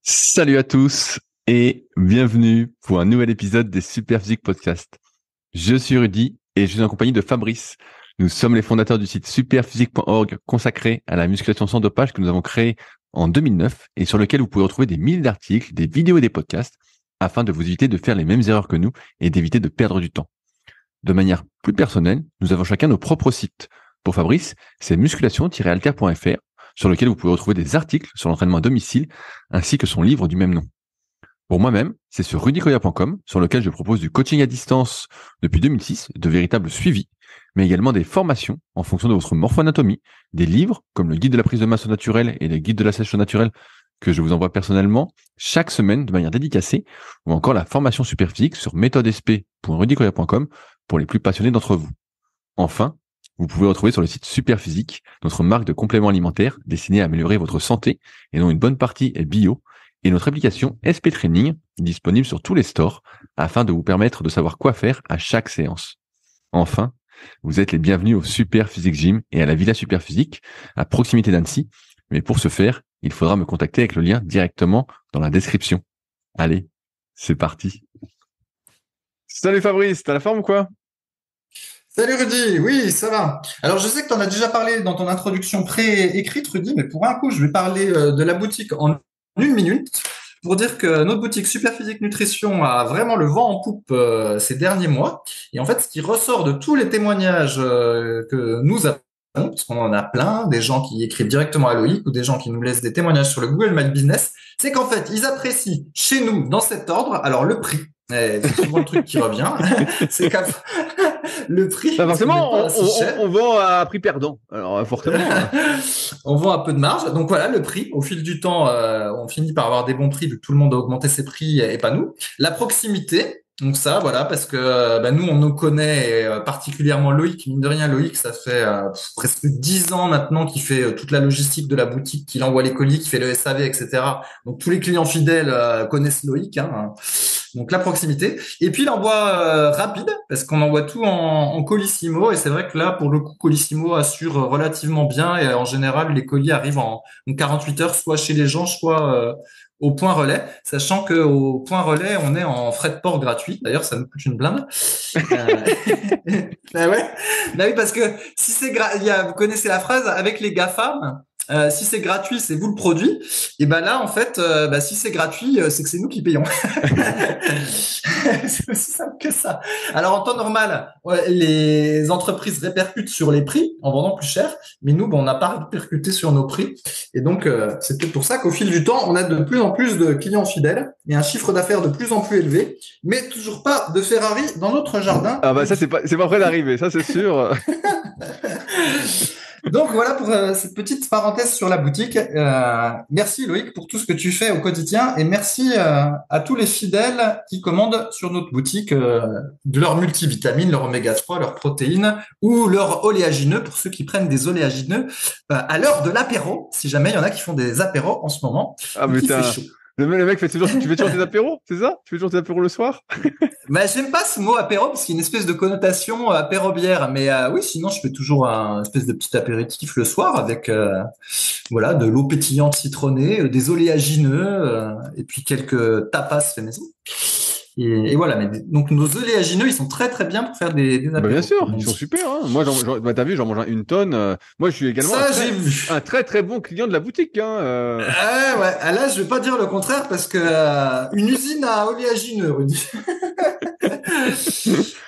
Salut à tous et bienvenue pour un nouvel épisode des Superphysique Podcast. Je suis Rudy et je suis en compagnie de Fabrice. Nous sommes les fondateurs du site superphysique.org consacré à la musculation sans dopage que nous avons créé en 2009 et sur lequel vous pouvez retrouver des milliers d'articles, des vidéos et des podcasts afin de vous éviter de faire les mêmes erreurs que nous et d'éviter de perdre du temps. De manière plus personnelle, nous avons chacun nos propres sites. Pour Fabrice, c'est musculation-alter.fr sur lequel vous pouvez retrouver des articles sur l'entraînement à domicile ainsi que son livre du même nom. Pour moi-même, c'est sur rudicoya.com sur lequel je propose du coaching à distance depuis 2006, de véritables suivis, mais également des formations en fonction de votre morpho-anatomie, des livres comme le guide de la prise de masse naturelle et le guide de la sèche naturelle que je vous envoie personnellement chaque semaine de manière dédicacée, ou encore la formation Superphysique sur méthodesp.rudicoya.com pour les plus passionnés d'entre vous. Enfin, vous pouvez retrouver sur le site Superphysique notre marque de compléments alimentaires destinée à améliorer votre santé et dont une bonne partie est bio, et notre application SP Training disponible sur tous les stores afin de vous permettre de savoir quoi faire à chaque séance. Enfin, vous êtes les bienvenus au Superphysique Gym et à la Villa Superphysique à proximité d'Annecy, mais pour ce faire, il faudra me contacter avec le lien directement dans la description. Allez, c'est parti. Salut Fabrice, t'as la forme ou quoi? Salut Rudy, oui, ça va. Alors je sais que tu en as déjà parlé dans ton introduction pré-écrite, Rudy, mais pour un coup, je vais parler de la boutique en une minute pour dire que notre boutique Superphysique Nutrition a vraiment le vent en poupe ces derniers mois. Et en fait, ce qui ressort de tous les témoignages que nous avons, parce qu'on en a plein, des gens qui écrivent directement à Loïc ou des gens qui nous laissent des témoignages sur le Google My Business, c'est qu'en fait, ils apprécient chez nous, dans cet ordre, alors le prix. C'est souvent le truc qui revient. C'est qu'à le prix, Bah parce qu'on n'est forcément, pas si cher. on vend à prix perdant. Alors forcément. On vend un peu de marge. Donc voilà, le prix. Au fil du temps, on finit par avoir des bons prix vu que tout le monde a augmenté ses prix et pas nous. La proximité. Donc ça, voilà, parce que nous, on nous connaît, et, particulièrement Loïc. Mine de rien, Loïc, ça fait presque 10 ans maintenant qu'il fait toute la logistique de la boutique, qu'il envoie les colis, qu'il fait le SAV, etc. Donc tous les clients fidèles connaissent Loïc. Hein. Donc la proximité. Et puis l'envoi rapide, parce qu'on envoie tout en Colissimo. Et c'est vrai que là, pour le coup, Colissimo assure relativement bien. Et en général, les colis arrivent en 48 heures, soit chez les gens, soit au point relais. Sachant que au point relais, on est en frais de port gratuit. D'ailleurs, ça nous coûte une blinde. Bah ouais. Bah oui, parce que si c'est vous connaissez la phrase avec les GAFAM. Si c'est gratuit, c'est vous le produit. Et ben là, en fait, si c'est gratuit, c'est que c'est nous qui payons. C'est aussi simple que ça. Alors en temps normal, les entreprises répercutent sur les prix en vendant plus cher, mais nous, on n'a pas répercuté sur nos prix. Et donc, c'est peut-être pour ça qu'au fil du temps, on a de plus en plus de clients fidèles et un chiffre d'affaires de plus en plus élevé, mais toujours pas de Ferrari dans notre jardin. Ah bah ça c'est pas près d'arriver, ça c'est sûr. Donc voilà pour cette petite parenthèse sur la boutique. Merci Loïc pour tout ce que tu fais au quotidien et merci à tous les fidèles qui commandent sur notre boutique de leurs multivitamines, leurs oméga 3, leurs protéines ou leurs oléagineux pour ceux qui prennent des oléagineux à l'heure de l'apéro, si jamais il y en a qui font des apéros en ce moment Ah ou mais qui fait chaud. le mec fait toujours, tu fais toujours tes apéros, c'est ça? Tu fais toujours tes apéros le soir? Bah, j'aime pas ce mot apéro parce qu'il y a une espèce de connotation apéro-bière, mais oui, sinon je fais toujours un espèce de petit apéritif le soir avec voilà de l'eau pétillante citronnée, des oléagineux et puis quelques tapas fait maison. Et voilà, mais donc nos oléagineux, ils sont très très bien pour faire des Bah bien apéros, sûr, comme on ils sont dit. super. Hein. Moi, bah, t'as vu, j'en mange une tonne. Moi, je suis également Ça, j'ai vu. un très très bon client de la boutique. Hein. Ah ouais, ah, là, je vais pas dire le contraire parce que une usine à oléagineux, Rudy.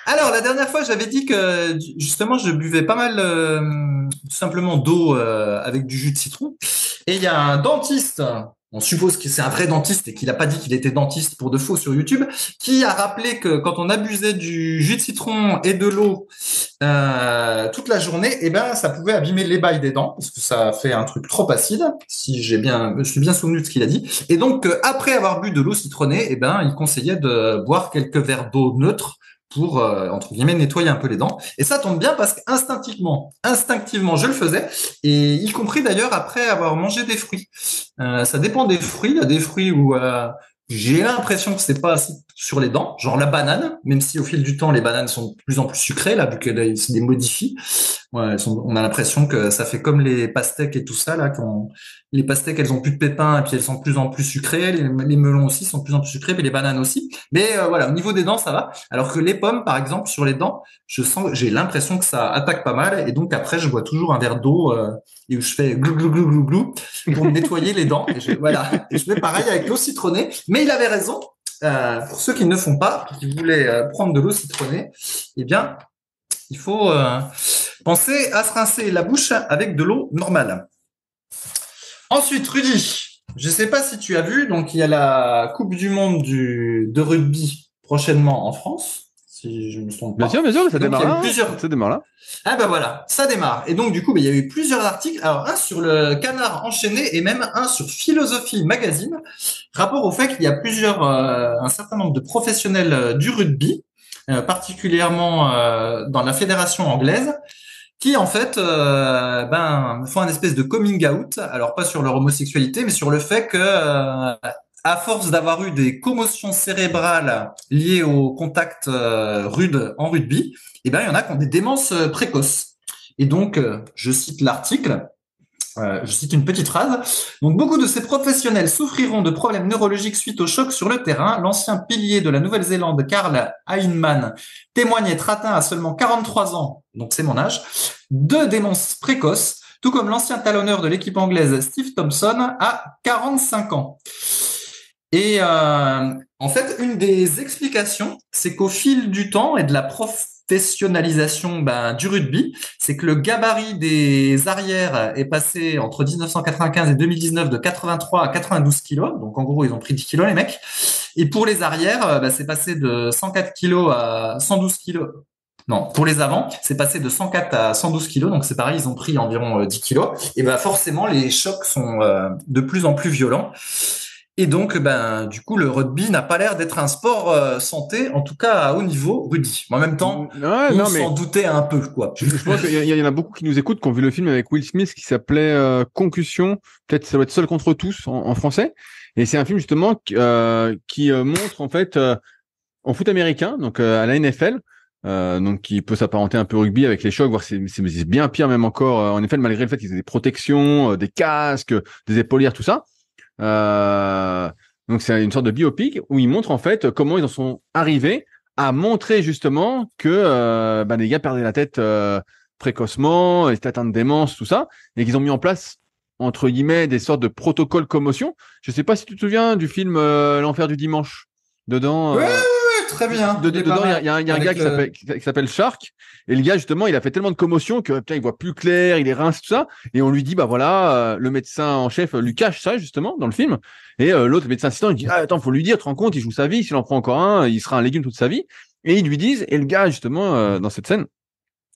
Alors, la dernière fois, j'avais dit que justement, je buvais pas mal tout simplement d'eau avec du jus de citron. Et il y a un dentiste, on suppose que c'est un vrai dentiste et qu'il n'a pas dit qu'il était dentiste pour de faux sur YouTube, qui a rappelé que quand on abusait du jus de citron et de l'eau toute la journée, eh ben, ça pouvait abîmer l'émail des dents parce que ça fait un truc trop acide. Si je suis bien souvenu de ce qu'il a dit. Et donc, après avoir bu de l'eau citronnée, eh ben, il conseillait de boire quelques verres d'eau neutre pour entre guillemets nettoyer un peu les dents. Et ça tombe bien parce qu'instinctivement, je le faisais, et y compris d'ailleurs après avoir mangé des fruits. Ça dépend des fruits. Il y a des fruits où J'ai l'impression que c'est pas assez sur les dents, genre la banane, même si au fil du temps les bananes sont de plus en plus sucrées là, vu qu'elles se les modifient. Ouais, on a l'impression que ça fait comme les pastèques et tout ça là, quand les pastèques elles ont plus de pépins et puis elles sont de plus en plus sucrées. Les melons aussi sont de plus en plus sucrés, puis les bananes aussi. Mais voilà, au niveau des dents ça va. Alors que les pommes par exemple sur les dents, j'ai l'impression que ça attaque pas mal et donc après je bois toujours un verre d'eau et où je fais glou glou glou glou glou pour me nettoyer les dents. Voilà, et je fais pareil avec l'eau citronnée. Mais il avait raison. Pour ceux qui ne le font pas, qui voulaient prendre de l'eau citronnée, eh bien, il faut penser à se rincer la bouche avec de l'eau normale. Ensuite, Rudy, je ne sais pas si tu as vu, donc il y a la Coupe du Monde de rugby prochainement en France, si je ne me trompe pas. Bien sûr, ça donc, démarre il y a là. eu plusieurs... Ça démarre là. Ah ben voilà, ça démarre. Et donc du coup, il y a eu plusieurs articles. Alors un sur le Canard enchaîné et même un sur Philosophie Magazine, rapport au fait qu'il y a un certain nombre de professionnels du rugby, particulièrement dans la fédération anglaise, qui en fait font un espèce de coming out. Alors pas sur leur homosexualité, mais sur le fait que à force d'avoir eu des commotions cérébrales liées au contact rude en rugby, eh ben, il y en a qui ont des démences précoces. Et donc, je cite l'article, je cite une petite phrase. Donc, beaucoup de ces professionnels souffriront de problèmes neurologiques suite au choc sur le terrain. L'ancien pilier de la Nouvelle-Zélande, Karl Heinemann, témoigne être atteint à seulement 43 ans, donc c'est mon âge, de démence précoce, tout comme l'ancien talonneur de l'équipe anglaise Steve Thompson à 45 ans. Et en fait, une des explications, c'est qu'au fil du temps et de la professionnalisation du rugby, c'est que le gabarit des arrières est passé entre 1995 et 2019 de 83 à 92 kilos. Donc en gros, ils ont pris 10 kilos les mecs. Et pour les arrières, c'est passé de 104 kilos à 112 kilos. Non, pour les avants, c'est passé de 104 à 112 kilos. Donc c'est pareil, ils ont pris environ 10 kilos. Et forcément, les chocs sont de plus en plus violents. Et donc, du coup, le rugby n'a pas l'air d'être un sport santé, en tout cas à haut niveau, Rudy. Mais en même temps, on s'en doutait un peu, quoi. Je pense qu'il y en a beaucoup qui nous écoutent, qui ont vu le film avec Will Smith qui s'appelait Concussion. Peut-être ça doit être Seul contre tous en français. Et c'est un film justement qui montre en fait en foot américain, donc à la NFL, donc qui peut s'apparenter un peu au rugby avec les chocs, voire c'est bien pire même encore en NFL, malgré le fait qu'ils aient des protections, des casques, des épaulières, tout ça. Donc c'est une sorte de biopic où ils montrent en fait comment ils en sont arrivés à montrer justement que les gars perdaient la tête précocement, ils étaient atteints de démence, tout ça, et qu'ils ont mis en place entre guillemets des sortes de protocoles commotion. Je sais pas si tu te souviens du film L'Enfer du dimanche. Dedans, très bien. Dedans, il y a un gars qui s'appelle Shark. Et le gars, justement, il a fait tellement de commotion que putain, il voit plus clair, il est rince, tout ça. Et on lui dit, le médecin en chef lui cache ça, justement, dans le film. Et l'autre médecin assistant, il dit, attends, faut lui dire, tu te rends compte, il joue sa vie, s'il en prend encore un, il sera un légume toute sa vie. Et ils lui disent, et le gars, justement, dans cette scène,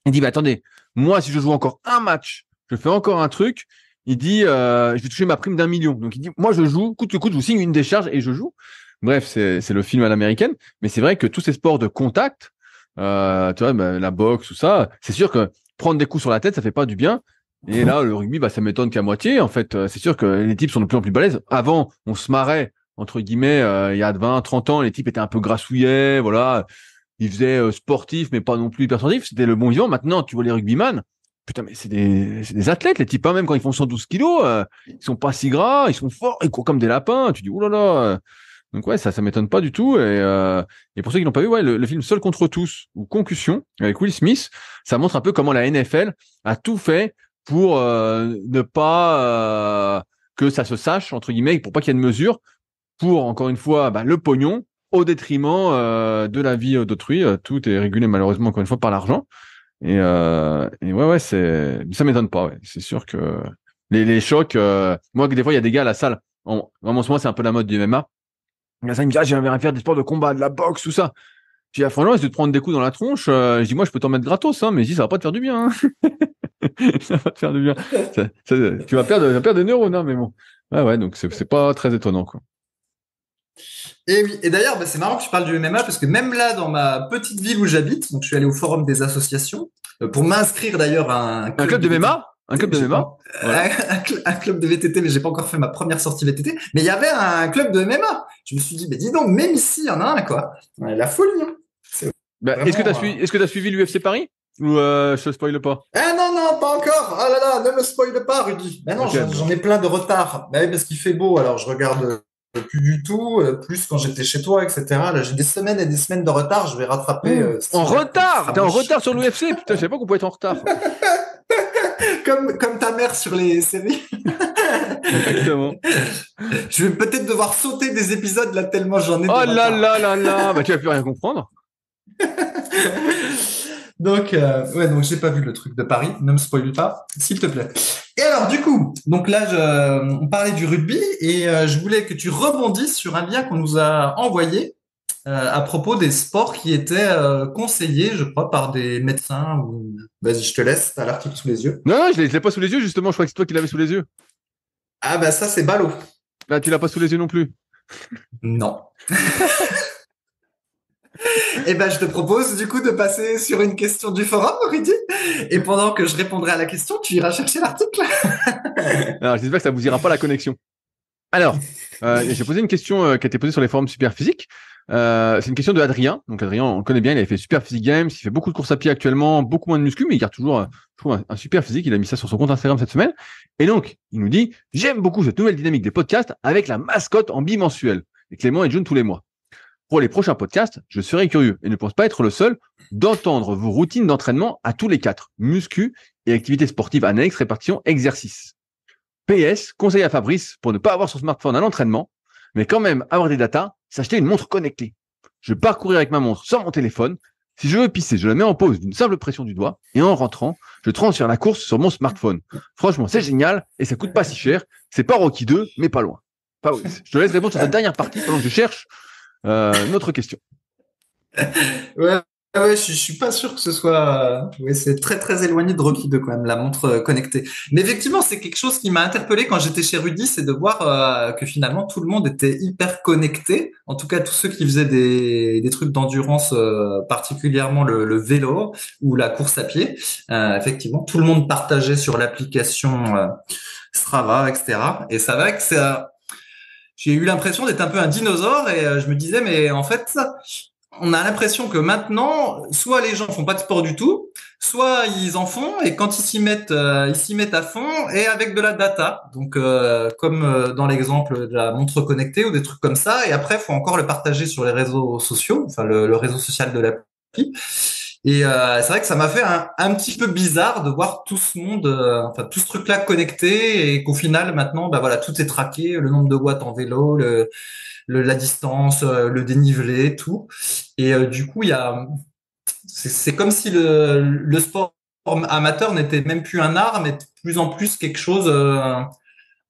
il dit, attendez, moi, si je joue encore un match, je fais encore un truc, il dit, je vais toucher ma prime d'1 million. Donc il dit, moi, je joue, coûte que coûte, je vous signe une décharge et je joue. Bref, c'est le film à l'américaine, mais c'est vrai que tous ces sports de contact, tu vois, la boxe, tout ça, c'est sûr que prendre des coups sur la tête, ça fait pas du bien. Et là, le rugby, ça m'étonne qu'à moitié. En fait, c'est sûr que les types sont de plus en plus balèzes. Avant, on se marrait, entre guillemets, il y a 20, 30 ans, les types étaient un peu grassouillets, voilà. Ils faisaient sportif, mais pas non plus hyper sportif. C'était le bon vivant. Maintenant, tu vois les rugbyman, putain, mais c'est des athlètes, les types, hein, même quand ils font 112 kilos, ils sont pas si gras, ils sont forts, ils courent comme des lapins. Tu dis, oulala. Donc ouais, ça m'étonne pas du tout. Et pour ceux qui l'ont pas vu, ouais, le film Seul contre tous ou Concussion avec Will Smith, ça montre un peu comment la NFL a tout fait pour ne pas que ça se sache entre guillemets, pour pas qu'il y ait de mesures, pour encore une fois le pognon au détriment de la vie d'autrui. Tout est régulé malheureusement encore une fois par l'argent. Et ouais, ça m'étonne pas. Ouais. C'est sûr que les chocs. Moi, des fois, il y a des gars à la salle. Vraiment, en ce moment, c'est un peu la mode du MMA. Ça, il me dit, j'aimerais faire des sports de combat, de la boxe, tout ça. Je dis, franchement, si tu te prendre des coups dans la tronche, je dis, moi, je peux t'en mettre gratos, hein, mais je dis, ça va pas te faire du bien. Hein. Ça va te faire du bien. Tu vas perdre des neurones, hein, mais bon. Ouais, donc c'est pas très étonnant, quoi. Et oui, et d'ailleurs, c'est marrant que tu parles du MMA parce que même là, dans ma petite ville où j'habite, donc je suis allé au forum des associations pour m'inscrire d'ailleurs à un club de MMA. Un club de MMA, voilà. Un club de VTT, mais j'ai pas encore fait ma première sortie VTT. Mais il y avait un club de MMA. Je me suis dit, mais dis donc, même ici, il y en a un, quoi. Ouais, la folie, hein. Est-ce que Vraiment, est-ce que t'as suivi l'UFC Paris ou je te spoil pas? ah non, non, pas encore. Ah là là, ne me spoile pas, Rudy. Mais non, Ok, j'en ai plein de retard. Bah oui, parce qu'il fait beau, alors je regarde plus du tout, plus quand j'étais chez toi, etc. Là, j'ai des semaines et des semaines de retard. Je vais rattraper cet en hiver quand il retard! sera T'es en moche. retard sur l'UFC? Putain, je savais pas qu'on pouvait être en retard. Comme ta mère sur les séries. Exactement. Je vais peut-être devoir sauter des épisodes là tellement j'en ai de Oh là retard. là là là! Bah, tu vas plus rien comprendre. Donc, ouais, donc j'ai pas vu le truc de Paris. Ne me spoil pas, s'il te plaît. Et alors, du coup, donc là, on parlait du rugby et je voulais que tu rebondisses sur un lien qu'on nous a envoyé à propos des sports qui étaient conseillés, je crois, par des médecins. Ou... Vas-y, je te laisse. T'as l'article sous les yeux. Non, non, je l'ai pas sous les yeux, justement. Je crois que c'est toi qui l'avais sous les yeux. Ah bah ça, c'est ballot. Là, tu l'as pas sous les yeux non plus. Non. Eh ben, je te propose du coup de passer sur une question du forum, Rudy. Et pendant que je répondrai à la question, tu iras chercher l'article. Alors, j'espère que ça vous ira pas la connexion. Alors, j'ai posé une question qui a été posée sur les forums Superphysique. C'est une question de Adrien. Donc Adrien, on le connaît bien, il avait fait Superphysique Games, il fait beaucoup de courses à pied actuellement, beaucoup moins de muscu, mais il garde toujours, je trouve, un super physique. Il a mis ça sur son compte Instagram cette semaine. Et donc, il nous dit, j'aime beaucoup cette nouvelle dynamique des podcasts avec la mascotte en bimensuel. Et Clément et June tous les mois. Pour les prochains podcasts, je serai curieux et ne pense pas être le seul d'entendre vos routines d'entraînement à tous les quatre, muscu et activités sportives annexes, répartition, exercice. PS, conseil à Fabrice pour ne pas avoir son smartphone à l'entraînement, mais quand même avoir des datas, s'acheter une montre connectée. Je pars courir avec ma montre sans mon téléphone. Si je veux pisser, je la mets en pause d'une simple pression du doigt et en rentrant, je transfère la course sur mon smartphone. Franchement, c'est génial et ça coûte pas si cher. C'est pas Rocky 2, mais pas loin. Fabrice, je te laisse répondre sur ta dernière partie pendant que je cherche notre question. Ouais, ouais, je suis pas sûr que ce soit. Ouais, c'est très très éloigné de Rocky 2 quand même, la montre connectée. Mais effectivement, c'est quelque chose qui m'a interpellé quand j'étais chez Rudy, c'est de voir que finalement tout le monde était hyper connecté. En tout cas, tous ceux qui faisaient des trucs d'endurance, particulièrement le vélo ou la course à pied. Effectivement, tout le monde partageait sur l'application Strava, etc. Et c'est vrai que j'ai eu l'impression d'être un peu un dinosaure et je me disais, mais en fait, on a l'impression que maintenant, soit les gens font pas de sport du tout, soit ils en font et quand ils s'y mettent à fond et avec de la data. Donc, comme dans l'exemple de la montre connectée ou des trucs comme ça. Et après, faut encore le partager sur les réseaux sociaux, enfin le réseau social de l'appli. Et c'est vrai que ça m'a fait un petit peu bizarre de voir tout ce monde, enfin tout ce truc-là connecté et qu'au final maintenant, bah voilà, tout est traqué, le nombre de watts en vélo, la distance, le dénivelé, tout. Et du coup, c'est comme si le sport amateur n'était même plus un art, mais de plus en plus quelque chose,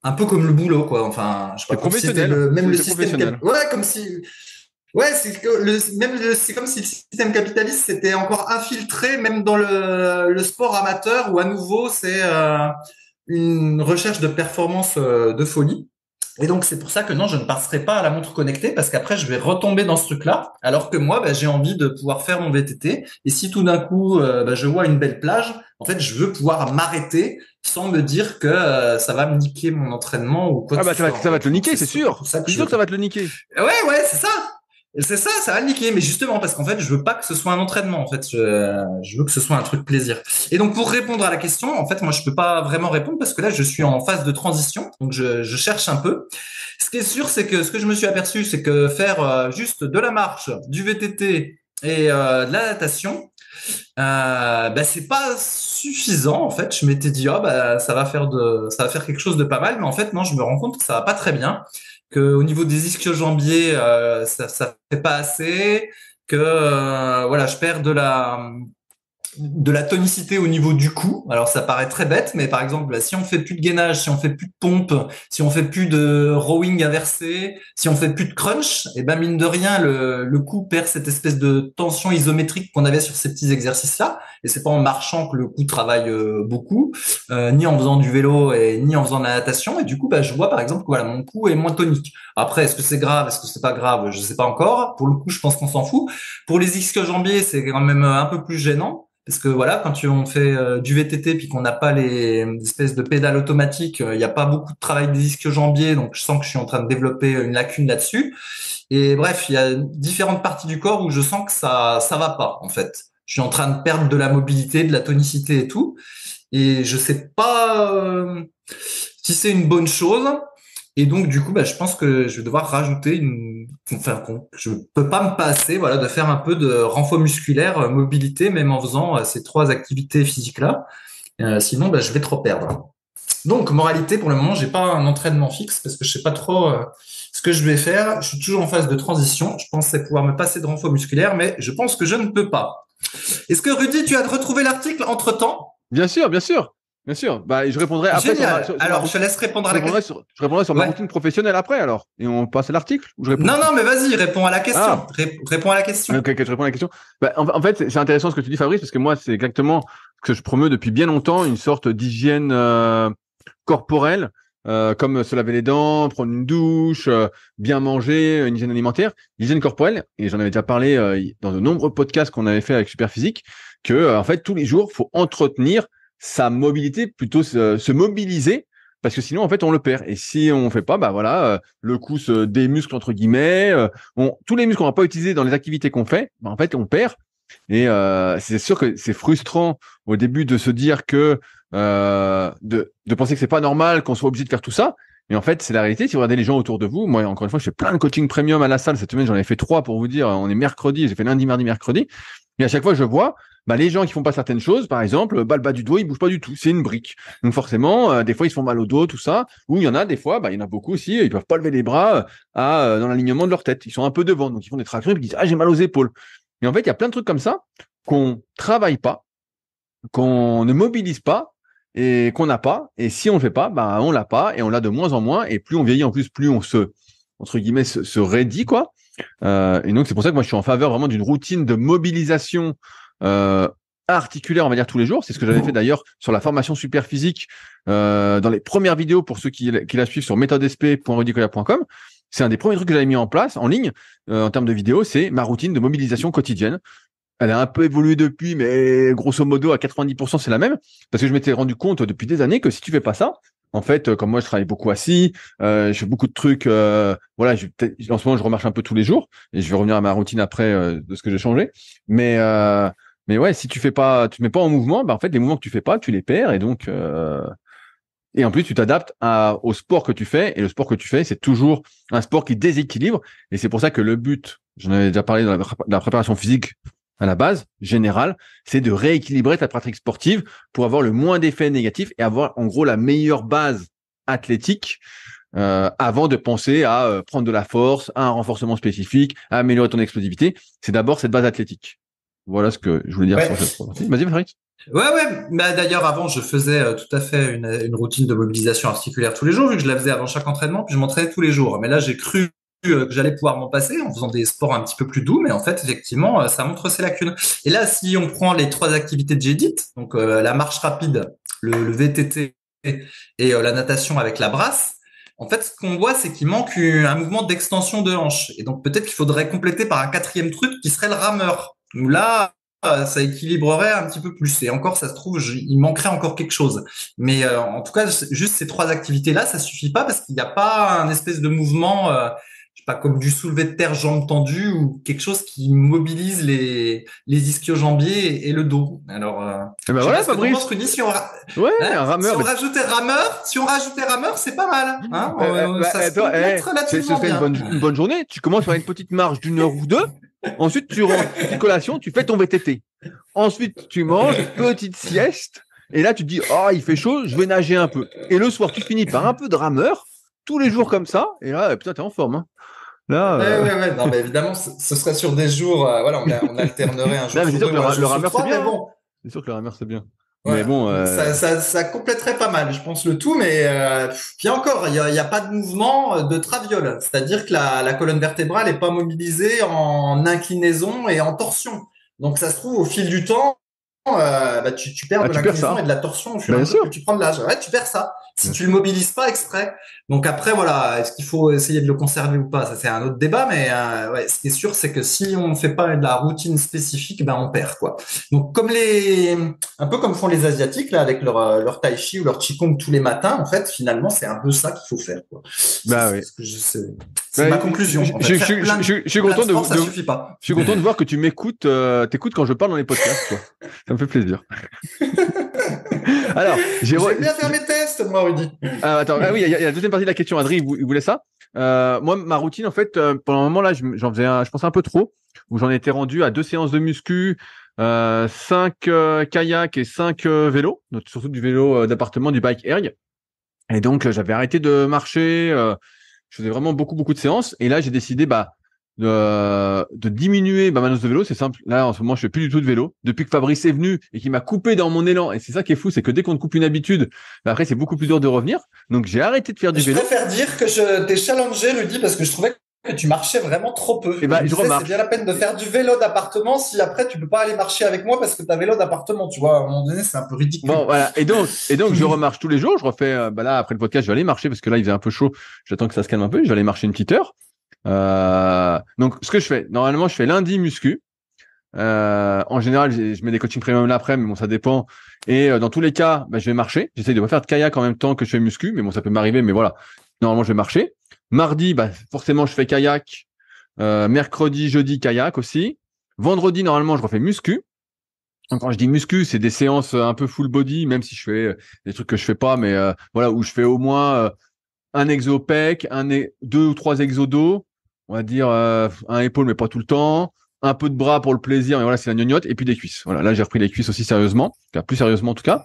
un peu comme le boulot, quoi. Enfin, je sais C'est pas, comme si c'était professionnel. même le C'est système, professionnel. ouais, comme si, ouais, c'est comme si le système capitaliste s'était encore infiltré, même dans le sport amateur, où à nouveau, c'est une recherche de performance de folie. Et donc, c'est pour ça que non, je ne passerai pas à la montre connectée parce qu'après, je vais retomber dans ce truc-là. Alors que moi, bah, j'ai envie de pouvoir faire mon VTT. Et si tout d'un coup, bah, je vois une belle plage, en fait, je veux pouvoir m'arrêter sans me dire que ça va me niquer mon entraînement ou quoi Ah que bah ce soit. En ça va fait. te le Donc, niquer, c'est c'est surtout sûr. pour ça que C'est sûr que ça va te le niquer. Ouais, ouais, c'est ça. C'est ça, ça va le niquer. Mais justement, parce qu'en fait, je veux pas que ce soit un entraînement. En fait, je veux que ce soit un truc plaisir. Et donc, pour répondre à la question, en fait, moi, je peux pas vraiment répondre parce que là, je suis en phase de transition. Donc, je cherche un peu. Ce qui est sûr, c'est que ce que je me suis aperçu, c'est que faire juste de la marche, du VTT et de la natation, bah, c'est pas suffisant. En fait, je m'étais dit, ah, bah, ça va faire quelque chose de pas mal. Mais en fait, non, je me rends compte que ça va pas très bien. Que au niveau des ischio-jambiers, ça fait pas assez. Que voilà, je perds de la tonicité au niveau du cou. Alors ça paraît très bête, mais par exemple, si on fait plus de gainage, si on fait plus de pompe, si on fait plus de rowing inversé, si on fait plus de crunch, et ben mine de rien, le cou perd cette espèce de tension isométrique qu'on avait sur ces petits exercices-là. Et c'est pas en marchant que le cou travaille beaucoup, ni en faisant du vélo et ni en faisant de la natation. Et du coup, bah, je vois par exemple que voilà, mon cou est moins tonique. Après, est-ce que c'est grave, est-ce que c'est pas grave, je sais pas encore. Pour le coup, je pense qu'on s'en fout. Pour les ischio-jambiers, c'est quand même un peu plus gênant. parce que voilà, quand on fait du VTT puis qu'on n'a pas les espèces de pédales automatiques, il n'y a pas beaucoup de travail des ischio-jambiers, donc je sens que je suis en train de développer une lacune là-dessus. Et bref, il y a différentes parties du corps où je sens que ça va pas en fait. Je suis en train de perdre de la mobilité, de la tonicité et tout, et je sais pas si c'est une bonne chose. Et donc, du coup, je pense que je vais devoir rajouter je peux pas me passer, voilà, de faire un peu de renfort musculaire, mobilité, même en faisant ces trois activités physiques-là. Sinon, je vais trop perdre. Donc, moralité, pour le moment, j'ai pas un entraînement fixe parce que je sais pas trop ce que je vais faire. Je suis toujours en phase de transition. Je pensais pouvoir me passer de renfort musculaire, mais je pense que je ne peux pas. Est-ce que Rudy, tu as retrouvé l'article entre-temps? Bien sûr, bien sûr, bien sûr. Bah, je répondrai après Génial. Alors, je te laisse répondre à la question. je répondrai sur ma Ouais. routine professionnelle après, alors. Et on passe à l'article ou je réponds tout Non, de suite? non, mais vas-y, réponds à la question. Ah, Réponds à la question. ok, ok, je réponds à la question. Bah, en fait, c'est intéressant ce que tu dis, Fabrice, parce que moi, c'est exactement ce que je promeus depuis bien longtemps, une sorte d'hygiène corporelle, comme se laver les dents, prendre une douche, bien manger, une hygiène alimentaire, l'hygiène corporelle. Et j'en avais déjà parlé dans de nombreux podcasts qu'on avait fait avec Superphysique, que en fait, tous les jours, faut entretenir sa mobilité, plutôt se mobiliser. Parce que sinon, en fait, on le perd. Et si on fait pas, bah voilà, le coup des muscles entre guillemets, tous les muscles qu'on va pas utiliser dans les activités qu'on fait, bah, en fait, on perd. Et c'est sûr que c'est frustrant au début de se dire que de penser que c'est pas normal qu'on soit obligé de faire tout ça. Mais en fait, c'est la réalité. Si vous regardez les gens autour de vous, moi, encore une fois, je fais plein de coaching premium à la salle. Cette semaine, j'en ai fait 3 pour vous dire. On est mercredi, j'ai fait lundi, mardi, mercredi. Et à chaque fois, je vois les gens qui font pas certaines choses, par exemple, le bas du dos, ils bougent pas du tout. C'est une brique. Donc forcément, des fois, ils se font mal au dos, tout ça. Ou il y en a des fois, il y en a beaucoup aussi, ils peuvent pas lever les bras dans l'alignement de leur tête. Ils sont un peu devant, donc ils font des tractions et ils disent ah j'ai mal aux épaules. Et en fait, il y a plein de trucs comme ça qu'on travaille pas, qu'on ne mobilise pas et qu'on n'a pas. Et si on le fait pas, on l'a pas et on l'a de moins en moins. Et plus on vieillit, en plus, plus on entre guillemets, se raidit, quoi. Et donc, c'est pour ça que moi, je suis en faveur vraiment d'une routine de mobilisation articulaire, on va dire, tous les jours. C'est ce que j'avais fait d'ailleurs sur la formation super physique dans les premières vidéos pour ceux qui la suivent sur méthodesp.rudicola.com. C'est un des premiers trucs que j'avais mis en place en ligne en termes de vidéos, c'est ma routine de mobilisation quotidienne. Elle a un peu évolué depuis, mais grosso modo, à 90%, c'est la même. Parce que je m'étais rendu compte depuis des années que si tu fais pas ça, en fait, comme moi, je travaille beaucoup assis, je fais beaucoup de trucs. Voilà, en ce moment, je remarche un peu tous les jours et je vais revenir à ma routine après de ce que j'ai changé. Mais ouais, si tu te mets pas en mouvement, en fait, les mouvements que tu fais pas, tu les perds et donc. Et en plus, tu t'adaptes au sport que tu fais. Et le sport que tu fais, c'est toujours un sport qui déséquilibre. Et c'est pour ça que le but, j'en avais déjà parlé dans la préparation physique à la base, générale, c'est de rééquilibrer ta pratique sportive pour avoir le moins d'effets négatifs et avoir en gros la meilleure base athlétique avant de penser à prendre de la force, à un renforcement spécifique, à améliorer ton explosivité. C'est d'abord cette base athlétique. Voilà ce que je voulais dire Ouais. sur cette partie. Vas-y, Frédéric. Ouais. D'ailleurs, avant, je faisais tout à fait une routine de mobilisation articulaire tous les jours, vu que je la faisais avant chaque entraînement, puis je m'entraînais tous les jours. Mais là, j'ai cru que j'allais pouvoir m'en passer en faisant des sports un petit peu plus doux, mais en fait, effectivement, ça montre ses lacunes. Et là, si on prend les trois activités que j'ai dites, donc la marche rapide, le VTT et la natation avec la brasse, en fait, ce qu'on voit, c'est qu'il manque un mouvement d'extension de hanche. Et donc, peut-être qu'il faudrait compléter par un quatrième truc qui serait le rameur. Où là, ça équilibrerait un petit peu plus. Et encore, ça se trouve, il manquerait encore quelque chose. Mais en tout cas, juste ces trois activités-là, ça suffit pas parce qu'il n'y a pas un espèce de mouvement, je sais pas, comme du soulevé de terre jambes tendues ou quelque chose qui mobilise les ischio-jambiers et le dos. Alors, Et ben je sais voilà, pas ce que t'en penses, Fabrice. Rudy, Ouais, hein, un rameur. si on rajoutait rameur, c'est pas mal. Hein, ça se Attends, complète ce relativement serait bien. une bonne journée. Tu commences par une petite marche d'une heure ou deux. Ensuite, tu rentres, petite collation, tu fais ton VTT. Ensuite, tu manges, petite sieste. Et là, tu te dis, oh, il fait chaud, je vais nager un peu. Et le soir, tu finis par un peu de rameur, tous les jours comme ça. Et là, putain, t'es en forme. Hein. Là, Ouais. Non, mais évidemment, ce serait sur des jours, voilà, on alternerait un non, jour mais c'est sur sûr deux que ou un jour le sur rameur, c'est trois, mais bien. Hein. bon, C'est sûr que le rameur, c'est bien. Mais voilà. bon, Ça compléterait pas mal, je pense, le tout, mais puis encore, il y a pas de mouvement de traviole, c'est-à-dire que la colonne vertébrale est pas mobilisée en inclinaison et en torsion. Donc ça se trouve, au fil du temps, tu perds de tu perds l'inclinaison ça. et de la torsion au fur et à Bien mesure sûr. que tu prends de l'âge. Ouais, tu perds ça. Si Bien tu sûr. le mobilises pas exprès. Donc après, voilà, est-ce qu'il faut essayer de le conserver ou pas? Ça, c'est un autre débat, mais ouais, ce qui est sûr, c'est que si on ne fait pas de la routine spécifique, ben on perd, quoi. Donc un peu comme font les Asiatiques là, avec leur tai chi ou leur qigong tous les matins, en fait, finalement, c'est un peu ça qu'il faut faire, quoi. Bah oui. C'est ma conclusion. En fait, faire Je suis plein de content sport, ça suffit pas. je suis content de voir que tu m'écoutes, t'écoutes quand je parle dans les podcasts, quoi. Ça me fait plaisir. Alors, J'aime bien faire mes tests, moi, Rudy. attends, oui, il y a la deuxième partie de la question. Adrien, il voulait ça. Moi, ma routine, en fait, pendant un moment là, j'en faisais, je pensais un peu trop, où j'en étais rendu à 2 séances de muscu, 5 kayaks et 5 vélos, donc surtout du vélo d'appartement, du bike erg. Et donc, j'avais arrêté de marcher. Je faisais vraiment beaucoup de séances. Et là, j'ai décidé, de diminuer ma dose de vélo. C'est simple. Là, en ce moment, je fais plus du tout de vélo. Depuis que Fabrice est venu et qu'il m'a coupé dans mon élan. Et c'est ça qui est fou, c'est que dès qu'on te coupe une habitude, après, c'est beaucoup plus dur de revenir. Donc, j'ai arrêté de faire du Je vélo. préfère dire que je t'ai challengé, Rudy, parce que je trouvais que tu marchais vraiment trop peu. Et Je me je disais, remarche. c'est bien la peine de faire du vélo d'appartement si après tu peux pas aller marcher avec moi parce que t'as vélo d'appartement, tu vois. À un moment donné, c'est un peu Bon, ridicule. voilà. Et donc, je remarche tous les jours. Je refais, là, après le podcast, je vais aller marcher parce que là, il faisait un peu chaud. J'attends que ça se calme un peu. Je vais aller marcher une petite heure. Donc, ce que je fais, normalement, je fais lundi muscu. En général, je mets des coachings premium l'après, mais bon, ça dépend. Et dans tous les cas, je vais marcher. J'essaie de pas faire de kayak en même temps que je fais muscu, mais bon, ça peut m'arriver. Mais voilà, normalement, je vais marcher. Mardi, forcément, je fais kayak. Mercredi, jeudi, kayak aussi. Vendredi, normalement, je refais muscu. Donc, quand je dis muscu, c'est des séances un peu full body, même si je fais des trucs que je fais pas, mais voilà, où je fais au moins un exo pec, deux ou trois exos dos, on va dire un épaule, mais pas tout le temps, un peu de bras pour le plaisir, mais voilà, c'est la gnognotte, et puis des cuisses. Voilà, là, j'ai repris les cuisses aussi sérieusement, enfin, plus sérieusement en tout cas.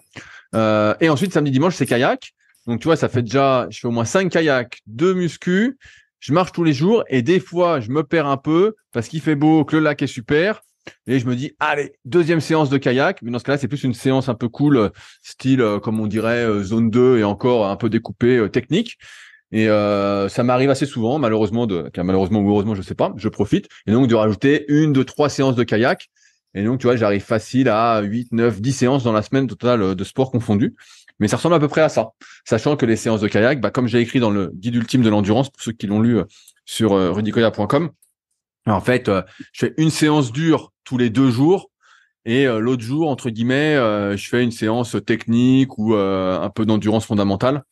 Et ensuite, samedi, dimanche, c'est kayak. Donc, tu vois, ça fait déjà, je fais au moins 5 kayaks, 2 muscu, je marche tous les jours, et des fois, je me perds un peu, parce qu'il fait beau, que le lac est super, et je me dis, allez, deuxième séance de kayak. Mais dans ce cas-là, c'est plus une séance un peu cool, style, comme on dirait, zone 2 et encore un peu découpé, technique. Et ça m'arrive assez souvent, malheureusement, malheureusement ou heureusement, je sais pas, je profite. Et donc, de rajouter 1, 2, 3 séances de kayak. Et donc, tu vois, j'arrive facile à 8, 9, 10 séances dans la semaine totale de sport confondu. Mais ça ressemble à peu près à ça. Sachant que les séances de kayak, comme j'ai écrit dans le guide ultime de l'endurance, pour ceux qui l'ont lu sur rudicoya.com, en fait, je fais une séance dure tous les 2 jours et l'autre jour, entre guillemets, je fais une séance technique ou un peu d'endurance fondamentale.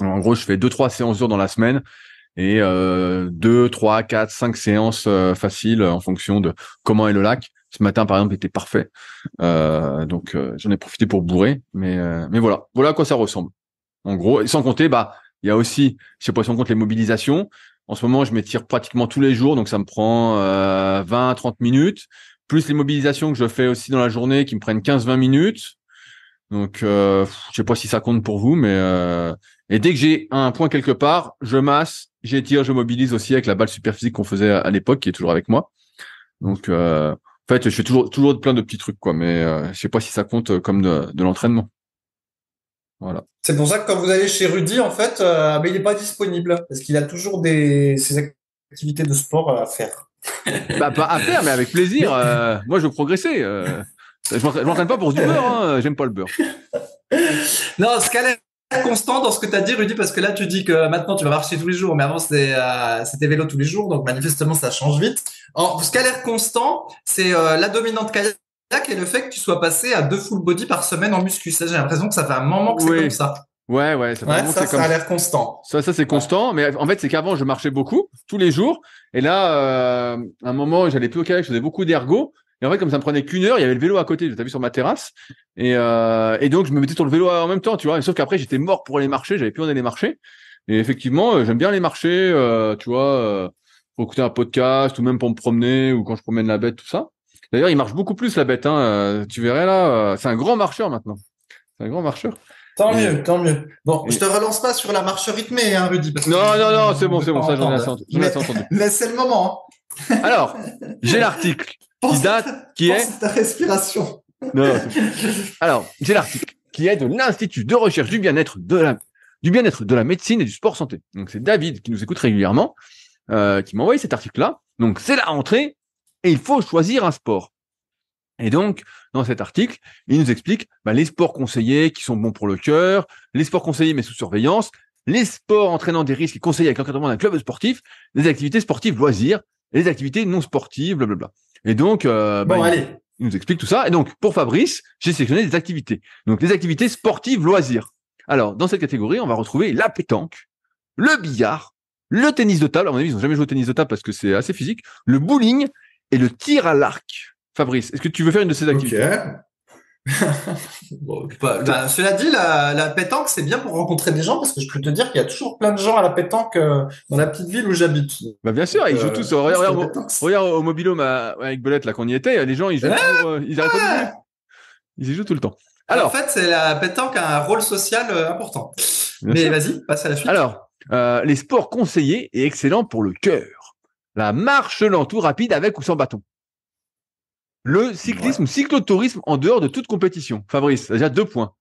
Alors, en gros, je fais 2-3 séances dures dans la semaine et 2, 3, 4, 5 séances faciles en fonction de comment est le lac. Ce matin, par exemple, était parfait. Donc, j'en ai profité pour bourrer. Mais voilà à quoi ça ressemble. En gros, et sans compter, il y a aussi, je sais pas si on compte les mobilisations. En ce moment, je m'étire pratiquement tous les jours, donc ça me prend 20-30 minutes, plus les mobilisations que je fais aussi dans la journée qui me prennent 15-20 minutes. Donc, je sais pas si ça compte pour vous, mais et dès que j'ai un point quelque part, je masse, j'étire, je mobilise aussi avec la balle super physique qu'on faisait à l'époque, qui est toujours avec moi. Donc, en fait, je fais toujours plein de petits trucs, quoi, mais je sais pas si ça compte comme de l'entraînement. Voilà. C'est pour ça que quand vous allez chez Rudy, en fait, il n'est pas disponible parce qu'il a toujours ses activités de sport à faire. Pas à faire, mais avec plaisir. Mais Moi, je veux progresser. Je m'entraîne pas pour du beurre, hein. J'aime pas le beurre. non, ce qui a l'air constant dans ce que tu as dit, Rudy, parce que là, tu dis que maintenant tu vas marcher tous les jours, mais avant c'était vélo tous les jours, donc manifestement ça change vite. Ce qui a l'air constant, c'est la dominante kayak et le fait que tu sois passé à 2 full body par semaine en muscu. Ça, j'ai l'impression que ça fait un moment que c'est comme Oui. ça. Ouais, ça fait un Ouais, moment que c'est comme ça a l'air constant. ça, c'est Ouais. constant. Mais en fait, c'est qu'avant, je marchais beaucoup, tous les jours. Et là, à un moment, j'allais plus au kayak, je faisais beaucoup d'ergo. Et en fait, comme ça me prenait qu'une heure, il y avait le vélo à côté, t'as vu sur ma terrasse. Et donc, je me mettais sur le vélo en même temps, tu vois. Et sauf qu'après, j'étais mort pour aller marcher, j'avais plus envie d'aller marcher. Et effectivement, j'aime bien aller marcher, tu vois, pour écouter un podcast ou même pour me promener ou quand je promène la bête, tout ça. D'ailleurs, il marche beaucoup plus la bête, hein. Tu verrais là, c'est un grand marcheur maintenant. C'est un grand marcheur. Tant Et, mieux, tant mieux. Bon, je et... te relance pas sur la marche rythmée, hein, Rudy, parce que Non, c'est on bon, veut pas ça, entendre. j'en ai assez entendu. Mais c'est le moment. Alors, j'ai l'article qui date, qui Pense est, à ta respiration. non, alors, j'ai l'article qui est de l'Institut de recherche du bien-être de la médecine et du sport santé. Donc, c'est David qui nous écoute régulièrement, qui m'a envoyé cet article-là. Donc, c'est la rentrée et il faut choisir un sport. Et donc, dans cet article, il nous explique les sports conseillés qui sont bons pour le cœur, les sports conseillés mais sous surveillance, les sports entraînant des risques et conseillés avec l'encadrement d'un club sportif, les activités sportives loisirs, et les activités non sportives, blablabla. Et donc, allez. il nous explique tout ça. Et donc, pour Fabrice, j'ai sélectionné des activités. Donc, les activités sportives loisirs. Alors, dans cette catégorie, on va retrouver la pétanque, le billard, le tennis de table. À mon avis, ils n'ont jamais joué au tennis de table parce que c'est assez physique, le bowling et le tir à l'arc. Fabrice, est-ce que tu veux faire une de ces activités? Bon, cela dit, la pétanque, c'est bien pour rencontrer des gens parce que je peux te dire qu'il y a toujours plein de gens à la pétanque dans la petite ville où j'habite. Bien sûr, ils jouent tous. Regarde au Mobilhome avec Belette, là, qu'on y était, les gens, ils jouent toujours, ils arrêtent pas de jouer. Ils y jouent tout le temps. Alors, en fait, c'est la pétanque a un rôle social important. Mais vas-y, passe à la suite. Alors, les sports conseillés et excellents pour le cœur. La marche lent ou rapide avec ou sans bâton. Le cyclisme ou cyclotourisme en dehors de toute compétition. Fabrice, déjà 2 points.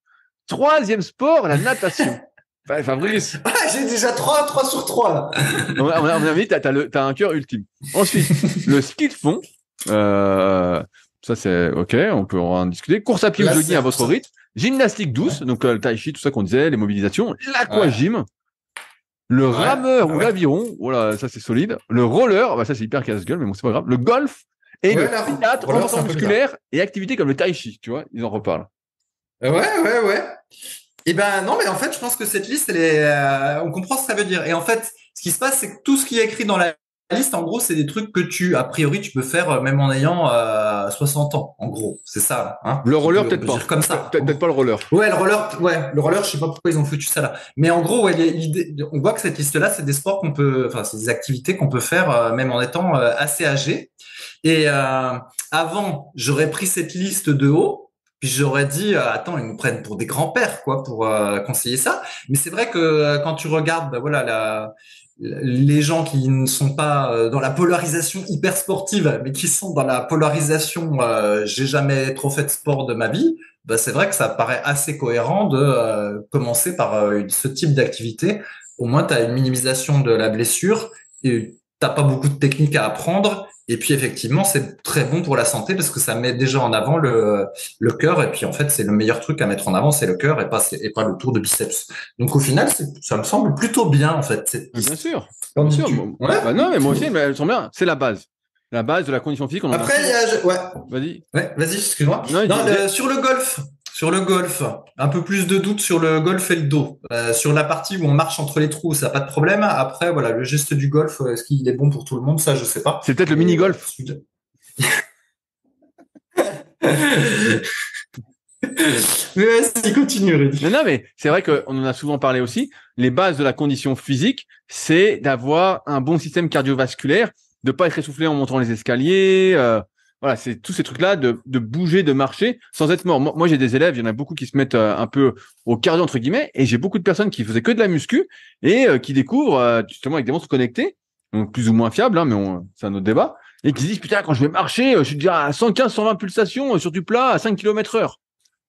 Troisième sport, la natation. Fabrice. J'ai déjà 3 sur 3 là. On a vu, t'as un cœur ultime. Ensuite, le ski de fond. Ça c'est ok, on peut en discuter. Course à pied ou jogging à votre rythme. Gymnastique douce, donc le tai chi, tout ça qu'on disait, les mobilisations. L'aquagym. Le rameur ou l'aviron, voilà, ça c'est solide. Le roller, ça c'est hyper casse-gueule, mais bon, c'est pas grave. Le golf et le théâtre, renforcement musculaire et activités comme le tai chi, tu vois, ils en reparlent. Ouais. Et non, mais en fait, je pense que cette liste, on comprend ce que ça veut dire. Et en fait, ce qui se passe, c'est que tout ce qui est écrit dans la liste, en gros, c'est des trucs que a priori, tu peux faire même en ayant 60 ans. En gros, c'est ça. Hein, le roller, peut-être pas. Comme ça. Peut-être pas le roller. Ouais, le roller, je sais pas pourquoi ils ont foutu ça là. Mais en gros, l'idée, on voit que cette liste-là, c'est des sports c'est des activités qu'on peut faire même en étant assez âgé. Et avant, j'aurais pris cette liste de haut. Puis j'aurais dit, attends, ils nous prennent pour des grands-pères, quoi, pour conseiller ça. Mais c'est vrai que quand tu regardes, les gens qui ne sont pas dans la polarisation hyper sportive, mais qui sont dans la polarisation, j'ai jamais trop fait de sport de ma vie, c'est vrai que ça paraît assez cohérent de commencer par ce type d'activité. Au moins, tu as une minimisation de la blessure et t'as pas beaucoup de techniques à apprendre. Et puis effectivement, c'est très bon pour la santé parce que ça met déjà en avant le cœur. Et puis en fait, c'est le meilleur truc à mettre en avant, c'est le cœur et pas le tour de biceps. Donc au final, ça me semble plutôt bien en fait. Bien sûr. Bien sûr. Non, mais moi aussi, mais elles sont bien. C'est la base. La base de la condition physique. Après, Vas-y. Ouais, vas-y, excuse-moi. Sur le golf, un peu plus de doute sur le golf et le dos. Sur la partie où on marche entre les trous, ça n'a pas de problème. Après, voilà, le geste du golf, est-ce qu'il est bon pour tout le monde? Ça, je sais pas. C'est peut-être le mini-golf. Mais vas-y, continue, Rudy. Non, mais c'est vrai qu'on en a souvent parlé aussi. Les bases de la condition physique, c'est d'avoir un bon système cardiovasculaire, de pas être essoufflé en montant les escaliers. Voilà, c'est tous ces trucs-là de bouger, de marcher sans être mort. Moi, j'ai des élèves, il y en a beaucoup qui se mettent un peu au cardio entre guillemets, et j'ai beaucoup de personnes qui faisaient que de la muscu et qui découvrent justement avec des montres connectées, donc plus ou moins fiables, mais c'est un autre débat, et qui se disent putain, quand je vais marcher, je suis déjà à 115, 120 pulsations sur du plat à 5 km/h.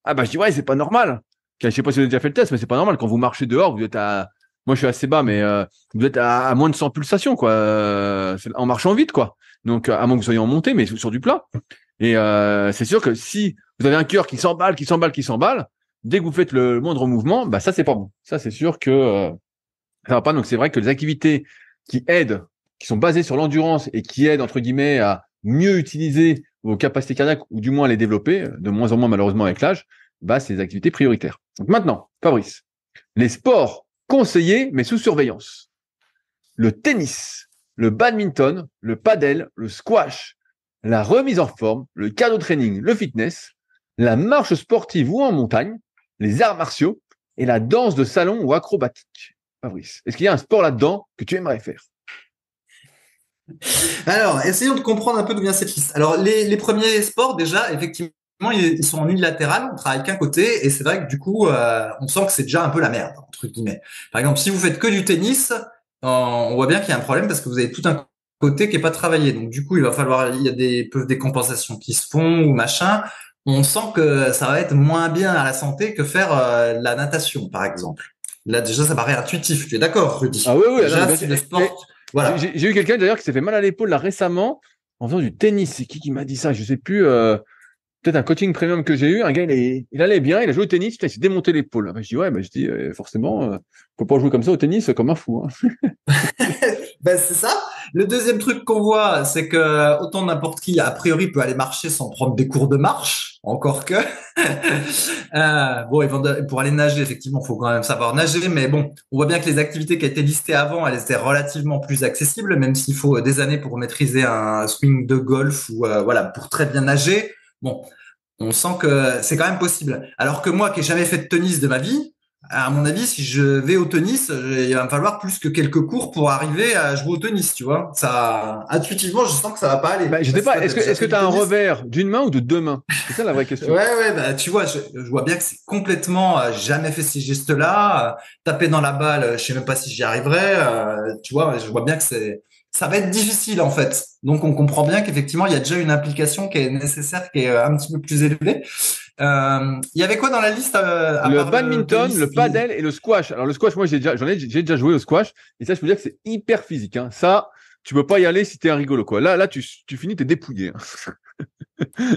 Ah je dis ouais, c'est pas normal. Je sais pas si vous avez déjà fait le test, mais c'est pas normal. Quand vous marchez dehors, vous êtes moi je suis assez bas, mais vous êtes à moins de 100 pulsations, quoi. En marchant vite, quoi. Donc à moins que vous soyez en montée, mais sur du plat. Et c'est sûr que si vous avez un cœur qui s'emballe, dès que vous faites le moindre mouvement, ça c'est pas bon. Ça c'est sûr que ça va pas. Donc c'est vrai que les activités qui aident, qui sont basées sur l'endurance et qui aident entre guillemets à mieux utiliser vos capacités cardiaques ou du moins à les développer, de moins en moins malheureusement avec l'âge, c'est des activités prioritaires. Donc maintenant, Fabrice, les sports conseillés mais sous surveillance. Le tennis, le badminton, le padel, le squash, la remise en forme, le cardio training, le fitness, la marche sportive ou en montagne, les arts martiaux et la danse de salon ou acrobatique. Fabrice, est-ce qu'il y a un sport là-dedans que tu aimerais faire? Alors, essayons de comprendre un peu d'où vient cette liste. Alors, les premiers sports, déjà, effectivement, ils sont en unilatéral, on travaille qu'un côté, et c'est vrai que du coup, on sent que c'est déjà un peu la merde, entre guillemets. Par exemple, si vous faites que du tennis, on voit bien qu'il y a un problème parce que vous avez tout un côté qui est pas travaillé. Donc, du coup, il y a des compensations qui se font ou machin. On sent que ça va être moins bien à la santé que faire la natation, par exemple. Là, déjà, ça paraît intuitif. Tu es d'accord, Rudy? Ah oui, déjà, c'est le sport. Voilà. J'ai eu quelqu'un d'ailleurs qui s'est fait mal à l'épaule là récemment en faisant du tennis. C'est qui m'a dit ça? Je sais plus. peut-être un coaching premium que j'ai eu, un gars, il allait bien, il a joué au tennis, putain, il s'est démonté l'épaule. Je dis, ouais, forcément, faut pas jouer comme ça au tennis, comme un fou, hein. Ben, c'est ça. Le deuxième truc qu'on voit, c'est que autant n'importe qui, a priori, peut aller marcher sans prendre des cours de marche, encore que. Bon, pour aller nager, effectivement, faut quand même savoir nager, mais bon, on voit bien que les activités qui étaient listées avant, elles étaient relativement plus accessibles, même s'il faut des années pour maîtriser un swing de golf ou voilà, pour très bien nager. Bon, on sent que c'est quand même possible. Alors que moi, qui ai jamais fait de tennis de ma vie, à mon avis, si je vais au tennis, il va me falloir plus que quelques cours pour arriver à jouer au tennis, tu vois. Ça, intuitivement, je sens que ça va pas aller. Bah, je sais pas, est-ce que tu as un revers d'une main ou de deux mains? C'est ça la vraie question. Ouais, bah, tu vois, je vois bien que c'est complètement, jamais fait ces gestes-là, taper dans la balle, je sais même pas si j'y arriverai, tu vois, je vois bien que ça va être difficile, en fait. Donc, on comprend bien qu'effectivement, il y a déjà une implication qui est nécessaire, qui est un petit peu plus élevée. Il y avait quoi dans la liste à Le part badminton, tennis, le padel et le squash. Alors le squash, moi j'ai déjà joué au squash et ça je peux dire que c'est hyper physique, hein. Ça, tu peux pas y aller si t'es un rigolo quoi. Là tu finis t'es dépouillé, hein.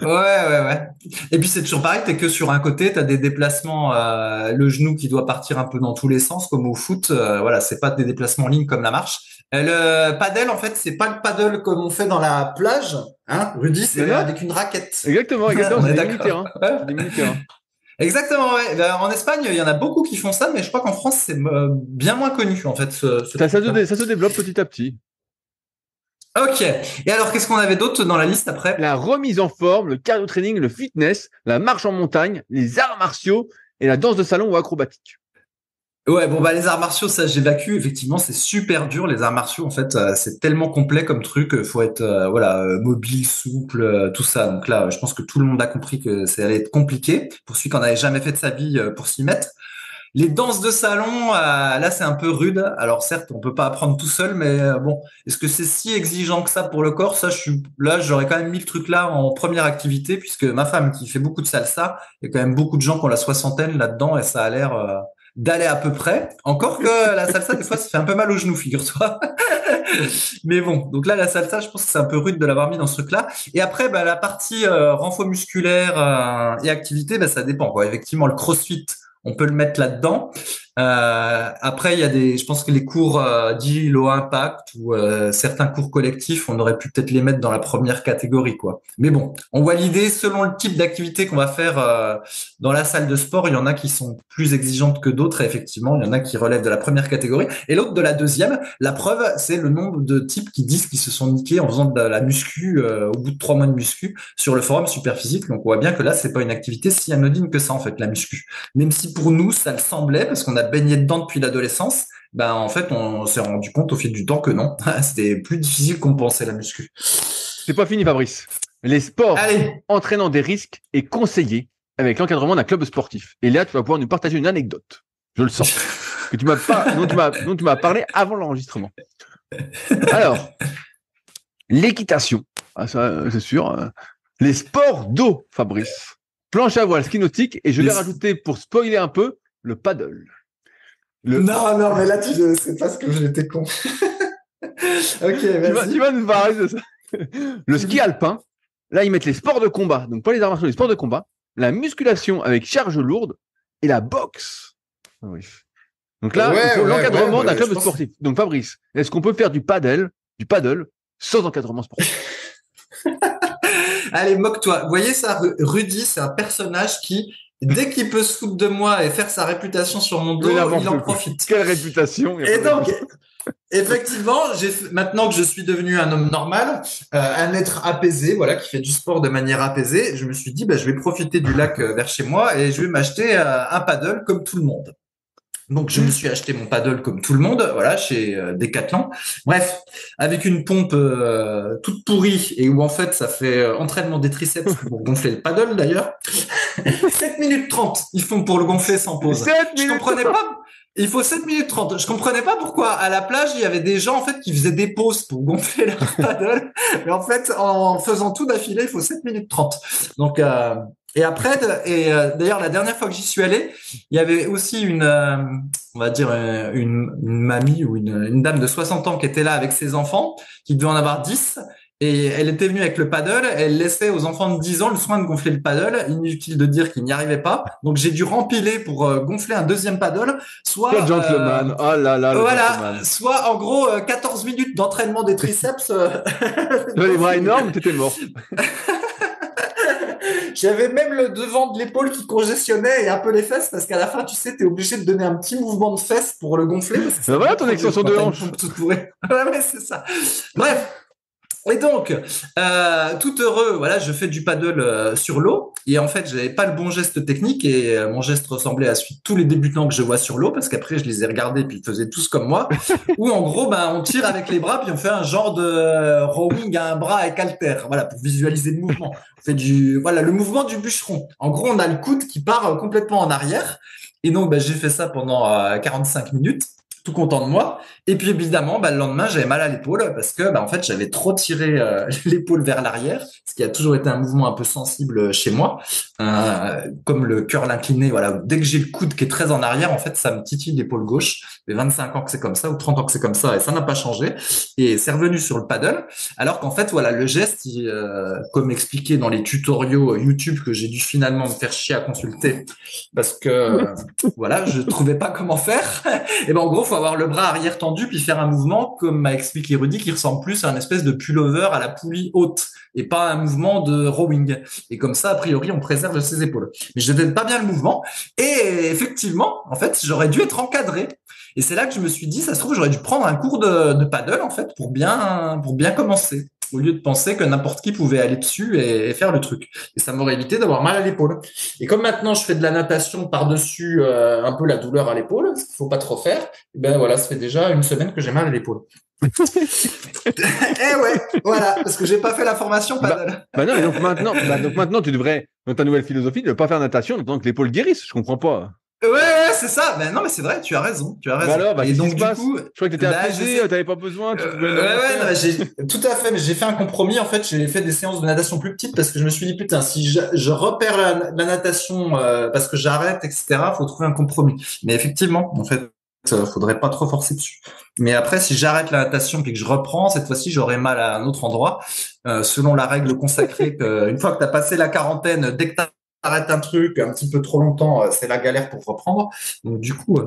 Ouais. Et puis c'est toujours pareil, t'es que sur un côté, t'as des déplacements, le genou qui doit partir un peu dans tous les sens, comme au foot. Voilà, c'est pas des déplacements en ligne comme la marche. Le paddle, en fait, c'est pas le paddle comme on fait dans la plage, hein, Rudy, c'est Non, non. avec une raquette. Exactement, On c'est est des d'accord. mini-terrains. C'est des mini-terrains. Exactement, ouais. Ben, en Espagne, il y en a beaucoup qui font ça, mais je crois qu'en France, c'est bien moins connu, en fait, ce truc-là. Ça se développe petit à petit. Ok. Et alors, qu'est-ce qu'on avait d'autre dans la liste après? La remise en forme, le cardio training, le fitness, la marche en montagne, les arts martiaux et la danse de salon ou acrobatique. Ouais, bon bah les arts martiaux, ça j'évacue. Effectivement, c'est super dur les arts martiaux. En fait, c'est tellement complet comme truc. Faut être voilà mobile, souple, tout ça. Donc là, je pense que tout le monde a compris que ça allait être compliqué pour celui qui en avait jamais fait de sa vie pour s'y mettre. Les danses de salon, là c'est un peu rude. Alors certes, on peut pas apprendre tout seul, mais bon, est-ce que c'est si exigeant que ça pour le corps? Ça, j'aurais quand même mis le truc là en première activité, puisque ma femme qui fait beaucoup de salsa, il y a quand même beaucoup de gens qui ont la soixantaine là-dedans et ça a l'air d'aller à peu près. Encore que la salsa, des fois, ça fait un peu mal aux genoux, figure-toi. Mais bon, donc là, la salsa, je pense que c'est un peu rude de l'avoir mis dans ce truc-là. Et après, bah, la partie renfort musculaire et activité, bah, ça dépend, quoi. Effectivement, le crossfit, on peut le mettre là-dedans. Après, il y a je pense que les cours dits low impact ou certains cours collectifs, on aurait pu peut-être les mettre dans la première catégorie, quoi. Mais bon, on voit l'idée selon le type d'activité qu'on va faire dans la salle de sport. Il y en a qui sont plus exigeantes que d'autres. Et effectivement, il y en a qui relèvent de la première catégorie et l'autre de la deuxième. La preuve, c'est le nombre de types qui disent qu'ils se sont niqués en faisant de la muscu au bout de 3 mois de muscu sur le forum Superphysique. Donc, on voit bien que là, c'est pas une activité si anodine que ça, en fait, la muscu. Même si pour nous, ça le semblait parce qu'on a baigné dedans depuis l'adolescence, ben en fait, on s'est rendu compte au fil du temps que non, c'était plus difficile qu'on pensait la muscu. C'est pas fini, Fabrice. Les sports Allez, entraînant des risques est conseillé avec l'encadrement d'un club sportif. Et là, tu vas pouvoir nous partager une anecdote. Je le sens. Que tu m'as pas, dont tu m'as parlé avant l'enregistrement. Alors, l'équitation. Ah, ça, c'est sûr. Les sports d'eau, Fabrice. Planche à voile, ski nautique. Et je vais rajouter, pour spoiler un peu, le paddle. Non, mais là, c'est parce que j'étais con. Ok, vas-y. Tu vas nous parler de ça. Le ski alpin. Là, ils mettent les sports de combat. Donc, pas les arts martiaux, les sports de combat. La musculation avec charge lourde et la boxe. Ah oui. Donc là, il faut l'encadrement d'un club sportif. Donc, Fabrice, est-ce qu'on peut faire du paddle sans encadrement sportif? Allez, moque-toi. Vous voyez ça, Rudy, c'est un personnage qui, dès qu'il peut se foutre de moi et faire sa réputation sur mon dos, il en profite. Quelle réputation! Et donc, effectivement, maintenant que je suis devenu un homme normal, un être apaisé, voilà, qui fait du sport de manière apaisée, je me suis dit, bah, je vais profiter du lac vers chez moi et je vais m'acheter un paddle comme tout le monde. Donc, je me suis acheté mon paddle comme tout le monde, voilà, chez Decathlon. Bref, avec une pompe toute pourrie et où en fait, ça fait entraînement des triceps pour gonfler le paddle d'ailleurs. 7 minutes 30, ils font pour le gonfler sans pause. Je comprenais pas. Il faut 7 minutes 30. Je comprenais pas pourquoi à la plage, il y avait des gens en fait qui faisaient des pauses pour gonfler leur paddle. Mais en fait, en faisant tout d'affilée, il faut 7 minutes 30. Donc et après d'ailleurs la dernière fois que j'y suis allé, il y avait aussi on va dire une mamie ou une dame de 60 ans qui était là avec ses enfants qui devait en avoir 10. Et elle était venue avec le paddle, elle laissait aux enfants de 10 ans le soin de gonfler le paddle. Inutile de dire qu'ils n'y arrivaient pas. Donc j'ai dû rempiler pour gonfler un deuxième paddle, Quel soit gentleman. Oh là là, le voilà, gentleman. soit en gros 14 minutes d'entraînement des triceps. Tu as les bras énormes, t'étais mort. J'avais même le devant de l'épaule qui congestionnait et un peu les fesses parce qu'à la fin, tu sais, t'es obligé de donner un petit mouvement de fesses pour le gonfler parce que Ben c'est voilà bien ton trop dur extension quand de t'as une hanche. pompe toute bourrée. Ouais, c'est ça. Bref. Et donc, tout heureux, voilà, je fais du paddle sur l'eau et en fait, j'avais pas le bon geste technique et mon geste ressemblait à celui de tous les débutants que je vois sur l'eau parce qu'après, je les ai regardés puis ils faisaient tous comme moi. Où en gros, ben, on tire avec les bras puis on fait un genre de rowing à un bras avec halter, voilà, pour visualiser le mouvement. On fait voilà, le mouvement du bûcheron. En gros, on a le coude qui part complètement en arrière et donc, ben, j'ai fait ça pendant 45 minutes. Tout content de moi. Et puis évidemment, bah, le lendemain, j'avais mal à l'épaule parce que bah, en fait, j'avais trop tiré l'épaule vers l'arrière, ce qui a toujours été un mouvement un peu sensible chez moi, comme le curl incliné. Voilà, dès que j'ai le coude qui est très en arrière, en fait, ça me titille l'épaule gauche. Ça fait 25 ans que c'est comme ça ou 30 ans que c'est comme ça et ça n'a pas changé. Et c'est revenu sur le paddle, alors qu'en fait, voilà, le geste, comme expliqué dans les tutoriaux YouTube que j'ai dû finalement me faire chier à consulter parce que voilà, je trouvais pas comment faire. Et ben en gros, faut avoir le bras arrière tendu puis faire un mouvement comme m'a expliqué Rudy qui ressemble plus à un espèce de pullover à la poulie haute et pas un mouvement de rowing. Et comme ça, a priori, on préserve ses épaules. Mais je ne donne pas bien le mouvement. Et effectivement, en fait, j'aurais dû être encadré. Et c'est là que je me suis dit, ça se trouve, j'aurais dû prendre un cours de paddle en fait pour bien commencer, au lieu de penser que n'importe qui pouvait aller dessus et faire le truc. Et ça m'aurait évité d'avoir mal à l'épaule. Et comme maintenant je fais de la natation par-dessus un peu la douleur à l'épaule, ce qu'il faut pas trop faire, et ben voilà, ça fait déjà une semaine que j'ai mal à l'épaule. Eh ouais, voilà, parce que j'ai pas fait la formation paddle. Bah non, mais donc maintenant, tu devrais, dans ta nouvelle philosophie, ne pas faire natation en attendant que l'épaule guérisse. Je comprends pas. Ouais, c'est ça. Ben non, mais c'est vrai, tu as raison, tu as Bah raison. alors, bah Et qu'est-ce qui donc se du passe? coup, Je crois que t'étais là, apaisé, t'avais pas besoin, tu pouvais ne ouais, rien ouais, non, faire. mais tout à fait, mais j'ai fait un compromis. En fait, j'ai fait des séances de natation plus petites parce que je me suis dit, putain, si je repère la natation parce que j'arrête, etc., faut trouver un compromis. Mais effectivement, en fait, faudrait pas trop forcer dessus. Mais après, si j'arrête la natation puis que je reprends, cette fois-ci, j'aurai mal à un autre endroit, selon la règle consacrée que une fois que tu as passé la quarantaine, dès que t'arrêtes un truc un petit peu trop longtemps, c'est la galère pour reprendre. Donc du coup,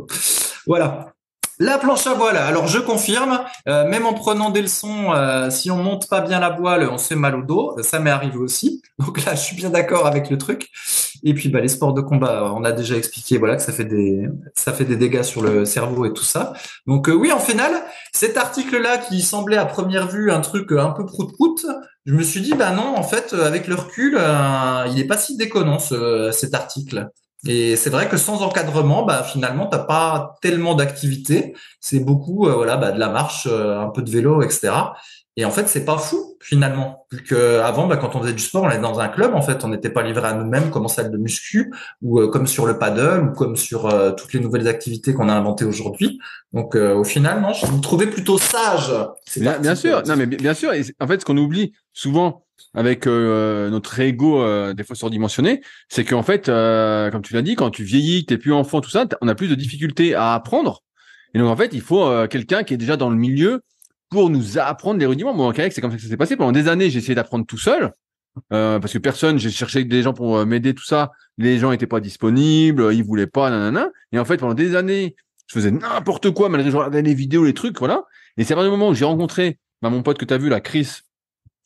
voilà. La planche à voile. Alors je confirme, même en prenant des leçons, si on monte pas bien la voile, on se fait mal au dos. Ça m'est arrivé aussi. Donc là, je suis bien d'accord avec le truc. Et puis bah, les sports de combat, on a déjà expliqué, voilà, que ça fait des dégâts sur le cerveau et tout ça. Donc oui, en final, cet article-là qui semblait à première vue un truc un peu prout-prout, je me suis dit bah non, en fait, avec le recul, il est pas si déconnant cet article. Et c'est vrai que sans encadrement, bah finalement, t'as pas tellement d'activité. C'est beaucoup, voilà, bah, de la marche, un peu de vélo, etc. Et en fait, c'est pas fou finalement, vu que avant, bah, quand on faisait du sport, on était dans un club. En fait, on n'était pas livré à nous-mêmes comme en salle de muscu ou comme sur le paddle ou comme sur toutes les nouvelles activités qu'on a inventées aujourd'hui. Donc, au final, non, je me trouvais plutôt sage cet Bien article. sûr, non mais bien sûr. Et en fait, ce qu'on oublie souvent avec notre ego des fois surdimensionné, c'est qu'en fait, comme tu l'as dit, quand tu vieillis, t'es plus enfant, tout ça, on a plus de difficultés à apprendre. Et donc en fait, il faut quelqu'un qui est déjà dans le milieu pour nous apprendre les rudiments. Moi, en kayak, c'est comme ça que ça s'est passé. Pendant des années, j'ai essayé d'apprendre tout seul parce que personne, j'ai cherché des gens pour m'aider, tout ça. Les gens étaient pas disponibles, ils voulaient pas, nanana. Et en fait, pendant des années, je faisais n'importe quoi malgré que je regardais les vidéos, les trucs, voilà. Et c'est à partir du moment où j'ai rencontré bah, mon pote que tu as vu, là, Chris,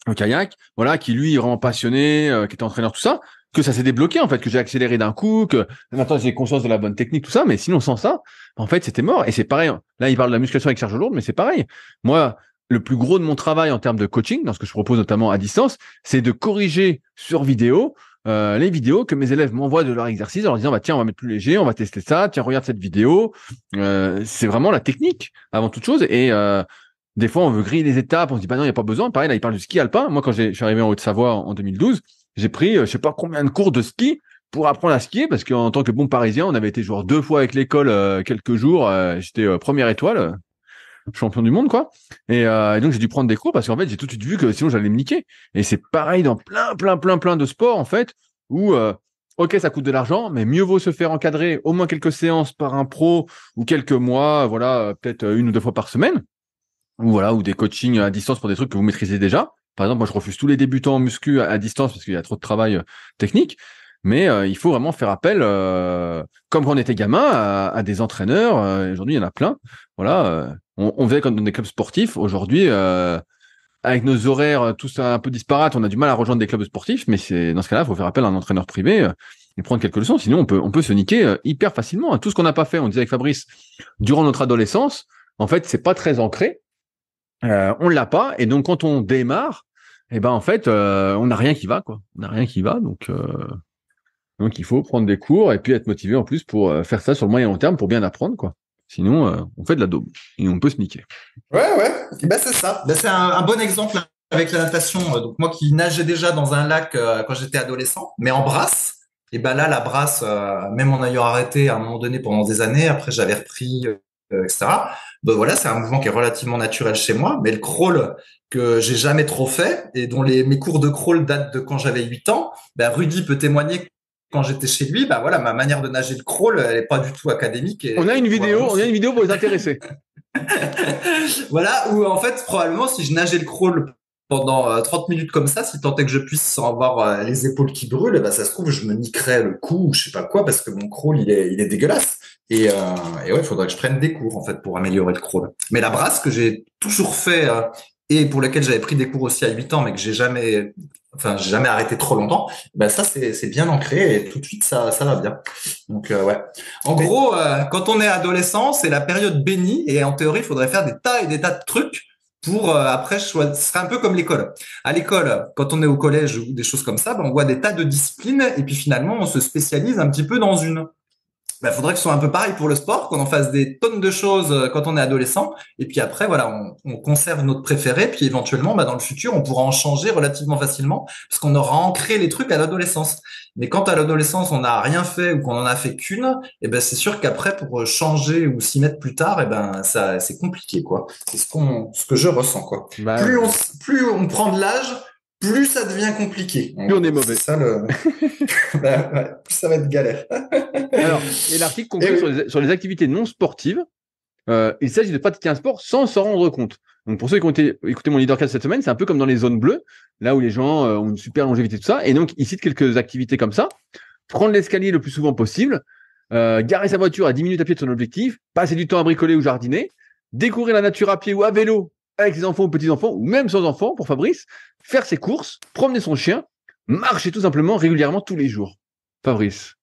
au kayak, voilà, qui lui est vraiment passionné, qui était entraîneur, tout ça, que ça s'est débloqué, en fait, que j'ai accéléré d'un coup, que maintenant j'ai conscience de la bonne technique, tout ça, mais sinon sans ça, en fait, c'était mort. Et c'est pareil, là, il parle de la musculation avec charge lourde, mais c'est pareil. Moi, le plus gros de mon travail en termes de coaching, dans ce que je propose notamment à distance, c'est de corriger sur vidéo les vidéos que mes élèves m'envoient de leur exercice en leur disant bah tiens on va mettre plus léger, on va tester ça, tiens regarde cette vidéo. C'est vraiment la technique avant toute chose et des fois on veut griller les étapes, on se dit bah non il y a pas besoin. Pareil là il parle du ski alpin. Moi quand je suis arrivé en Haute-Savoie en 2012, j'ai pris je sais pas combien de cours de ski pour apprendre à skier parce qu'en tant que bon Parisien on avait été genre 2 fois avec l'école quelques jours, j'étais première étoile. Champion du monde quoi et donc j'ai dû prendre des cours parce qu'en fait j'ai tout de suite vu que sinon j'allais me niquer et c'est pareil dans plein de sports en fait où ok ça coûte de l'argent mais mieux vaut se faire encadrer au moins quelques séances par un pro ou quelques mois voilà peut-être 1 ou 2 fois par semaine ou voilà ou des coachings à distance pour des trucs que vous maîtrisez déjà Par exemple, moi, je refuse tous les débutants en muscu à distance parce qu'il y a trop de travail technique. Mais il faut vraiment faire appel, comme quand on était gamin, à des entraîneurs. Aujourd'hui, il y en a plein. Voilà, on faisait comme dans des clubs sportifs. Aujourd'hui, avec nos horaires tous un peu disparates, on a du mal à rejoindre des clubs sportifs. Mais c'est dans ce cas-là, il faut faire appel à un entraîneur privé et prendre quelques leçons. Sinon, on peut se niquer hyper facilement. Tout ce qu'on n'a pas fait, on disait avec Fabrice, durant notre adolescence, en fait, c'est pas très ancré. On l'a pas. Et donc, quand on démarre, eh ben en fait, on n'a rien qui va, quoi. On n'a rien qui va. Donc, il faut prendre des cours et puis être motivé en plus pour faire ça sur le moyen long terme pour bien apprendre, quoi. Sinon, on fait de la daube et on peut se niquer. Ouais. Et ben, c'est ça. Ben, c'est un bon exemple avec la natation. Donc, moi qui nageais déjà dans un lac quand j'étais adolescent, mais en brasse. Et ben là, la brasse, même en ayant arrêté à un moment donné pendant des années, après j'avais repris, etc. Ben voilà, c'est un mouvement qui est relativement naturel chez moi. Mais le crawl que j'ai jamais trop fait et dont mes cours de crawl datent de quand j'avais 8 ans, ben Rudy peut témoigner que quand j'étais chez lui, bah voilà, ma manière de nager le crawl, elle est pas du tout académique. On a une vidéo pour les intéresser. Voilà, où en fait, probablement, si je nageais le crawl pendant 30 minutes comme ça, si tant est que je puisse sans avoir les épaules qui brûlent, bah, ça se trouve, je me niquerais le cou ou je sais pas quoi, parce que mon crawl, il est dégueulasse. Et ouais, il faudrait que je prenne des cours, en fait, pour améliorer le crawl. Mais la brasse que j'ai toujours fait, et pour laquelle j'avais pris des cours aussi à 8 ans, mais que j'ai jamais arrêté trop longtemps, bah ça, c'est bien ancré et tout de suite, ça va bien. Donc, ouais. En gros, quand on est adolescent, c'est la période bénie et en théorie, il faudrait faire des tas et des tas de trucs pour après, ce serait un peu comme l'école. À l'école, quand on est au collège ou des choses comme ça, on voit des tas de disciplines et puis finalement, on se spécialise un petit peu dans une. Il faudrait que ce soit un peu pareil pour le sport, qu'on en fasse des tonnes de choses quand on est adolescent. Et puis après, voilà, on conserve notre préféré. Puis éventuellement, dans le futur, on pourra en changer relativement facilement parce qu'on aura ancré les trucs à l'adolescence. Mais quand à l'adolescence, on n'a rien fait ou qu'on en a fait qu'une, c'est sûr qu'après, pour changer ou s'y mettre plus tard, ça, c'est compliqué, quoi. C'est ce que je ressens, quoi. Bah, Plus on prend de l'âge, plus ça devient compliqué. Plus on est mauvais. C'est ça plus ça va être galère. Alors, et l'article conclut sur les activités non sportives. Il s'agit de pratiquer un sport sans s'en rendre compte. Donc, pour ceux qui ont écouté mon leadercast cette semaine, c'est un peu comme dans les zones bleues, là où les gens ont une super longévité, tout ça. Et donc, il cite quelques activités comme ça. Prendre l'escalier le plus souvent possible, garer sa voiture à 10 minutes à pied de son objectif, passer du temps à bricoler ou jardiner, découvrir la nature à pied ou à vélo avec les enfants ou petits-enfants, ou même sans enfants, pour Fabrice, faire ses courses, promener son chien, marcher tout simplement régulièrement tous les jours. Fabrice.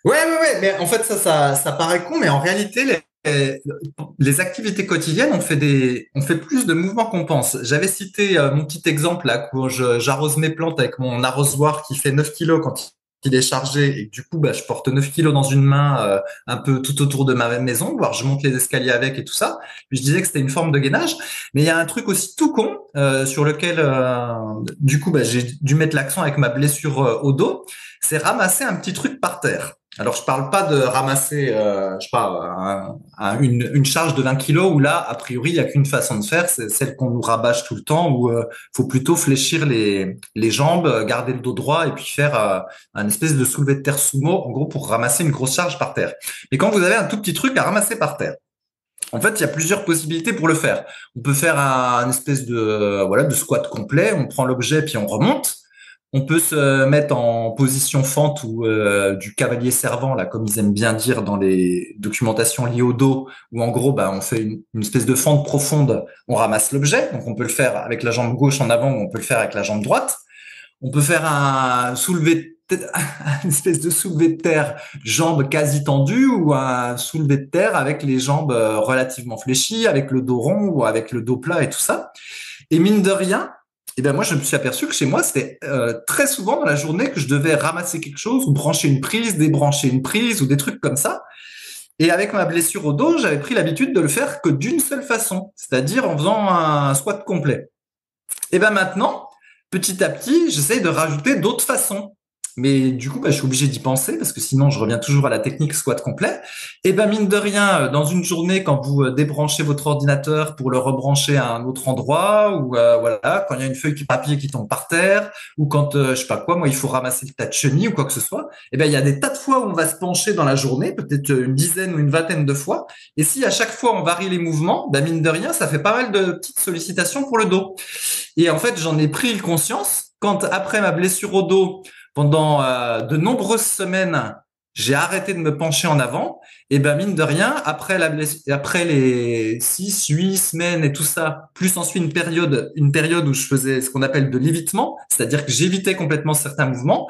Ouais. Mais en fait, ça paraît con, mais en réalité, les activités quotidiennes, on fait plus de mouvements qu'on pense. J'avais cité mon petit exemple là, où j'arrose mes plantes avec mon arrosoir qui fait 9 kilos quand il est chargé et que, du coup, je porte 9 kilos dans une main un peu tout autour de ma maison, voire je monte les escaliers avec et tout ça. Puis je disais que c'était une forme de gainage. Mais il y a un truc aussi tout con sur lequel, du coup, j'ai dû mettre l'accent avec ma blessure au dos, c'est ramasser un petit truc par terre. Alors, je parle pas de ramasser, je sais pas, une charge de 20 kilos où là, a priori, il y a qu'une façon de faire, c'est celle qu'on nous rabâche tout le temps, où faut plutôt fléchir les jambes, garder le dos droit et puis faire un espèce de soulevé de terre sumo, en gros, pour ramasser une grosse charge par terre. Mais quand vous avez un tout petit truc à ramasser par terre, en fait, il y a plusieurs possibilités pour le faire. On peut faire un espèce de squat complet, on prend l'objet puis on remonte. On peut se mettre en position fente ou du cavalier servant, là, comme ils aiment bien dire dans les documentations liées au dos, où en gros, on fait une espèce de fente profonde, on ramasse l'objet. Donc, on peut le faire avec la jambe gauche en avant ou on peut le faire avec la jambe droite. On peut faire une espèce de soulevé de terre, jambes quasi tendues ou un soulevé de terre avec les jambes relativement fléchies, avec le dos rond ou avec le dos plat et tout ça. Et mine de rien, moi, je me suis aperçu que chez moi, c'était très souvent dans la journée que je devais ramasser quelque chose ou brancher une prise, débrancher une prise ou des trucs comme ça. Et avec ma blessure au dos, j'avais pris l'habitude de le faire que d'une seule façon, c'est-à-dire en faisant un squat complet. Et maintenant, petit à petit, j'essaye de rajouter d'autres façons. Mais du coup, je suis obligé d'y penser parce que sinon, je reviens toujours à la technique squat complet. Et mine de rien, dans une journée, quand vous débranchez votre ordinateur pour le rebrancher à un autre endroit, ou voilà, quand il y a une feuille de papier qui tombe par terre, ou quand je sais pas quoi, moi, il faut ramasser le tas de chenilles ou quoi que ce soit. Il y a des tas de fois où on va se pencher dans la journée, peut-être une dizaine ou une vingtaine de fois. Et si à chaque fois on varie les mouvements, mine de rien, ça fait pas mal de petites sollicitations pour le dos. Et en fait, j'en ai pris conscience quand, après ma blessure au dos, pendant de nombreuses semaines, j'ai arrêté de me pencher en avant. Et ben mine de rien, après les 6, 8 semaines et tout ça, plus ensuite une période où je faisais ce qu'on appelle de l'évitement, c'est-à-dire que j'évitais complètement certains mouvements.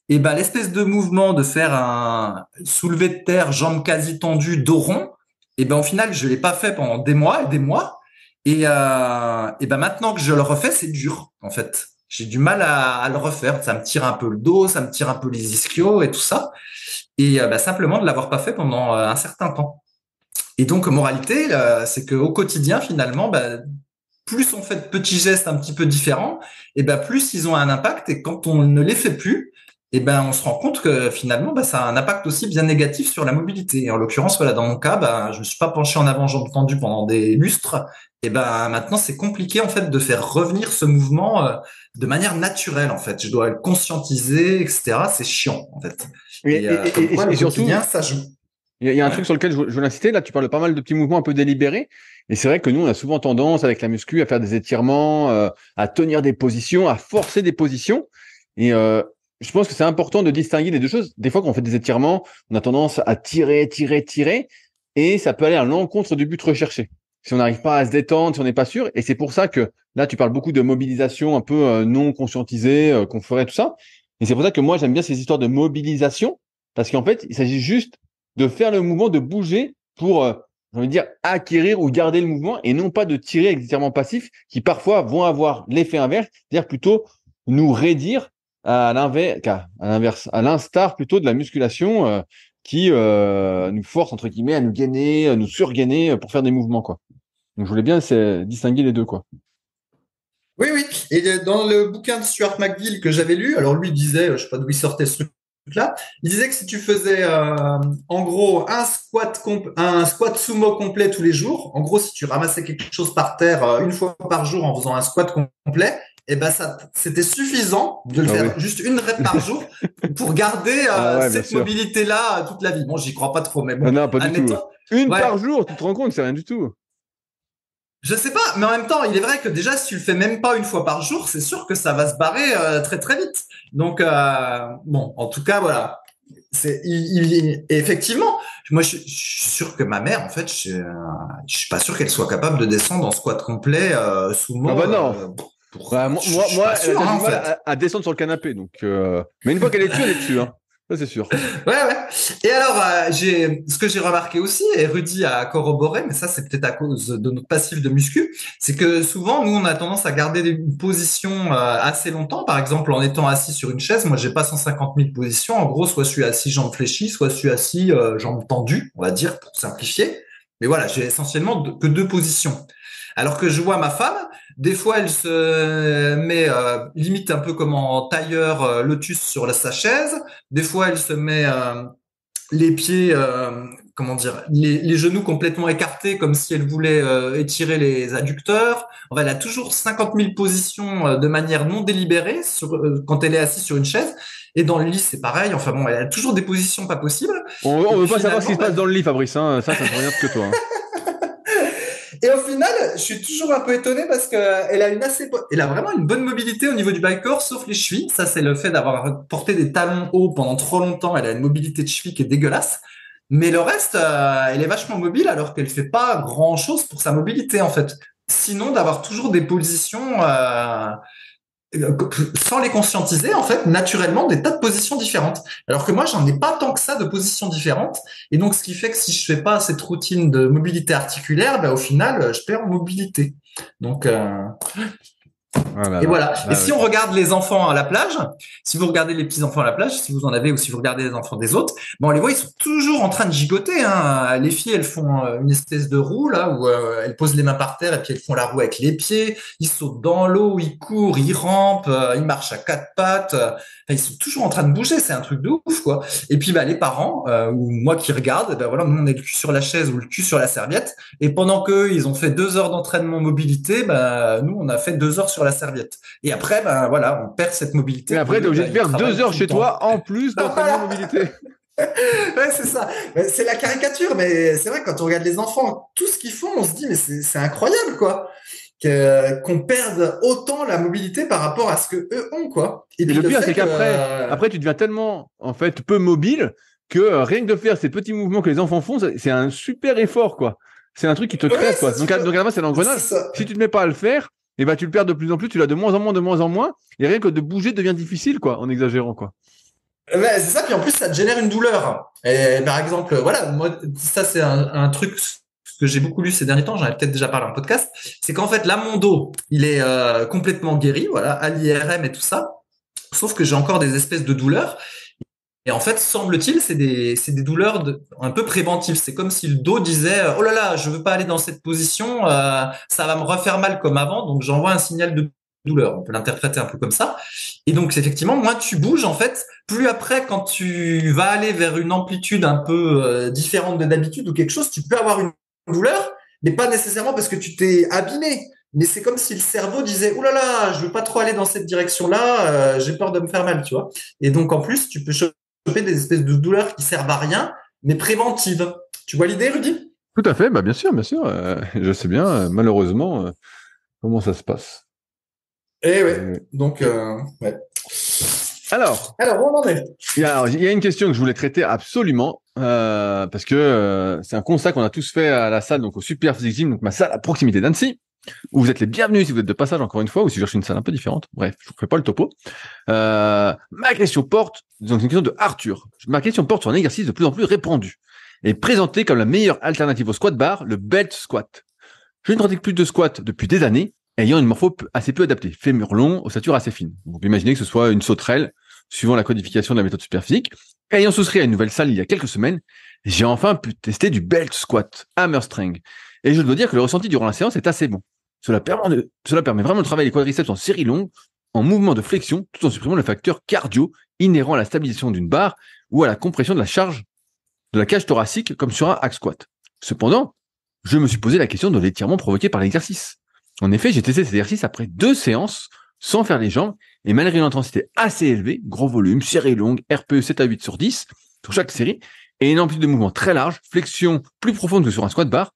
Et ben l'espèce de mouvement de faire un soulevé de terre, jambes quasi tendues, dos rond, et ben au final je l'ai pas fait pendant des mois et des mois. Et ben maintenant que je le refais, c'est dur en fait. J'ai du mal à le refaire. Ça me tire un peu le dos, ça me tire un peu les ischios et tout ça. Et ben, simplement de l'avoir pas fait pendant un certain temps. Et donc moralité, c'est que au quotidien finalement, ben, plus on fait de petits gestes un petit peu différents, et ben plus ils ont un impact. Et quand on ne les fait plus, et ben on se rend compte que finalement, ben, ça a un impact aussi bien négatif sur la mobilité. Et en l'occurrence, voilà, dans mon cas, ben je me suis pas penché en avant jambes tendues pendant des lustres. Et ben maintenant, c'est compliqué en fait de faire revenir ce mouvement de manière naturelle. En fait, je dois le conscientiser, etc. C'est chiant en fait. Comme quoi, le surtout, quotidien, ça joue. il y a un truc sur lequel je veux l'inciter. Là, tu parles pas mal de petits mouvements un peu délibérés. Et c'est vrai que nous, on a souvent tendance, avec la muscu, à faire des étirements, à tenir des positions, à forcer des positions. Et je pense que c'est important de distinguer les deux choses. Des fois, quand on fait des étirements, on a tendance à tirer, tirer, tirer. Et ça peut aller à l'encontre du but recherché. Si on n'arrive pas à se détendre, si on n'est pas sûr. Et c'est pour ça que là, tu parles beaucoup de mobilisation un peu non conscientisée, qu'on ferait, tout ça. Et c'est pour ça que moi, j'aime bien ces histoires de mobilisation. Parce qu'en fait, il s'agit juste de faire le mouvement, de bouger pour, j'ai envie de dire, acquérir ou garder le mouvement et non pas de tirer avec des étirements passifs qui parfois vont avoir l'effet inverse, c'est-à-dire plutôt nous raidir à l'inverse, à l'instar plutôt de la musculation qui nous force, entre guillemets, à nous gainer, à nous surgainer pour faire des mouvements, quoi. Donc, je voulais bien distinguer les deux, quoi. Oui, oui. Et dans le bouquin de Stuart McGill que j'avais lu, alors lui disait, je sais pas d'où il sortait ce truc-là, il disait que si tu faisais en gros un squat sumo complet tous les jours, en gros si tu ramassais quelque chose par terre une fois par jour en faisant un squat complet, et ben ça c'était suffisant de le faire juste une rep par jour pour garder cette mobilité-là toute la vie. Bon, j'y crois pas trop, mais bon, non, pas du tout. Une par jour, tu te rends compte, c'est rien du tout. Je sais pas, mais en même temps, il est vrai que déjà, si tu le fais même pas une fois par jour, c'est sûr que ça va se barrer très très vite. Donc bon, en tout cas, voilà. Et effectivement, moi, je suis sûr que ma mère, en fait, je suis pas sûr qu'elle soit capable de descendre en squat complet sumo. Ah bah non. Moi, elle a du mal à descendre sur le canapé, donc. Mais une fois qu'elle est dessus, elle est dessus, hein. Ça, c'est sûr. Ouais. Et alors, ce que j'ai remarqué aussi, et Rudy a corroboré, mais ça, c'est peut-être à cause de notre passif de muscu, c'est que souvent, nous, on a tendance à garder une position assez longtemps. Par exemple, en étant assis sur une chaise, moi, j'ai pas 150 000 positions. En gros, soit je suis assis jambes fléchies, soit je suis assis jambes tendues, on va dire, pour simplifier. Mais voilà, j'ai essentiellement que 2 positions. Alors que je vois ma femme, des fois, elle se met limite un peu comme en tailleur lotus sur sa chaise. Des fois, elle se met les pieds, comment dire, les genoux complètement écartés, comme si elle voulait étirer les adducteurs. Enfin, elle a toujours 50 000 positions de manière non délibérée quand elle est assise sur une chaise. Et dans le lit, c'est pareil. Enfin bon, elle a toujours des positions pas possibles. On veut pas savoir ce qui se passe dans le lit, Fabrice. Hein. Ça ne regarde que toi. Hein. Et au final, je suis toujours un peu étonné parce que elle a vraiment une bonne mobilité au niveau du bas du corps, sauf les chevilles. Ça, c'est le fait d'avoir porté des talons hauts pendant trop longtemps. Elle a une mobilité de cheville qui est dégueulasse. Mais le reste, elle est vachement mobile alors qu'elle fait pas grand chose pour sa mobilité, en fait. Sinon, d'avoir toujours des positions, sans les conscientiser, en fait, naturellement, des tas de positions différentes. Alors que moi, j'en ai pas tant que ça de positions différentes. Et donc, ce qui fait que si je fais pas cette routine de mobilité articulaire, ben, au final, je perds en mobilité. Donc, et voilà. Et si on regarde les enfants à la plage, si vous regardez les petits enfants à la plage, si vous en avez ou si vous regardez les enfants des autres, bon, on les voit, ils sont toujours en train de gigoter. Hein. Les filles, elles font une espèce de roue là où elles posent les mains par terre et puis elles font la roue avec les pieds. Ils sautent dans l'eau, ils courent, ils rampent, ils marchent à 4 pattes. Enfin, ils sont toujours en train de bouger. C'est un truc de ouf, quoi. Et puis, bah, les parents ou moi qui regarde, ben voilà, nous on est le cul sur la chaise ou le cul sur la serviette. Et pendant qu'eux, ils ont fait 2 heures d'entraînement mobilité, bah, nous on a fait 2 heures sur la serviette. Et après, ben voilà, on perd cette mobilité. Et après, t'es obligé de faire 2 heures chez toi en plus d'entraînement mobilité. Ouais, c'est ça. C'est la caricature, mais c'est vrai que quand on regarde les enfants, tout ce qu'ils font, on se dit mais c'est incroyable, quoi. qu'on perde autant la mobilité par rapport à ce que eux ont, quoi. Et puis le pire, c'est qu'après, tu deviens tellement, en fait, peu mobile que rien que de faire ces petits mouvements que les enfants font, c'est un super effort, quoi. C'est un truc qui te crève, quoi. Donc à la fin, c'est l'engrenage. Si tu te mets pas à le faire, et ben, tu le perds de plus en plus, tu l'as de moins en moins, et rien que de bouger devient difficile, quoi, en exagérant, quoi. Ouais, c'est ça, puis en plus, ça te génère une douleur. Et par exemple, voilà, moi, ça, c'est un truc que j'ai beaucoup lu ces derniers temps, j'en ai peut-être déjà parlé en podcast, c'est qu'en fait, là, mon dos, il est complètement guéri, voilà, à l'IRM et tout ça, sauf que j'ai encore des espèces de douleurs. Et en fait, semble-t-il, c'est des douleurs un peu préventives. C'est comme si le dos disait, oh là là, je veux pas aller dans cette position, ça va me refaire mal comme avant, donc j'envoie un signal de douleur. On peut l'interpréter un peu comme ça. Et donc, effectivement, moins tu bouges, en fait, plus après, quand tu vas aller vers une amplitude un peu différente de d'habitude ou quelque chose, tu peux avoir une douleur, mais pas nécessairement parce que tu t'es abîmé. Mais c'est comme si le cerveau disait, oh là là, je veux pas trop aller dans cette direction-là, j'ai peur de me faire mal, tu vois. Et donc, en plus, tu peux choper des espèces de douleurs qui servent à rien, mais préventives. Tu vois l'idée, Rudy? Tout à fait, bah bien sûr, bien sûr. Je sais bien, malheureusement, comment ça se passe. Eh ouais. Donc, ouais. Alors, on en est. il y a une question que je voulais traiter absolument, parce que c'est un constat qu'on a tous fait à la salle, donc au Super Physique Gym, donc ma salle à proximité d'Annecy, où vous êtes les bienvenus si vous êtes de passage encore une fois, ou si je cherche une salle un peu différente. Bref, je ne fais pas le topo. Ma question porte, donc c'est une question de Arthur. Ma question porte sur un exercice de plus en plus répandu et présenté comme la meilleure alternative au squat bar, le belt squat. Je ne pratique plus de squat depuis des années, ayant une morpho assez peu adaptée, fémur long, ossature assez fine. Vous pouvez imaginer que ce soit une sauterelle, suivant la codification de la méthode Superphysique. Ayant souscrit à une nouvelle salle il y a quelques semaines, j'ai enfin pu tester du belt squat, hamstring. Et je dois dire que le ressenti durant la séance est assez bon. Cela permet vraiment de travailler les quadriceps en série longue, en mouvement de flexion, tout en supprimant le facteur cardio inhérent à la stabilisation d'une barre ou à la compression de la charge de la cage thoracique comme sur un hack squat. Cependant, je me suis posé la question de l'étirement provoqué par l'exercice. En effet, j'ai testé cet exercice après 2 séances sans faire les jambes et malgré une intensité assez élevée, gros volume, série longue, RPE 7 à 8 sur 10 sur chaque série et une amplitude de mouvement très large, flexion plus profonde que sur un squat bar,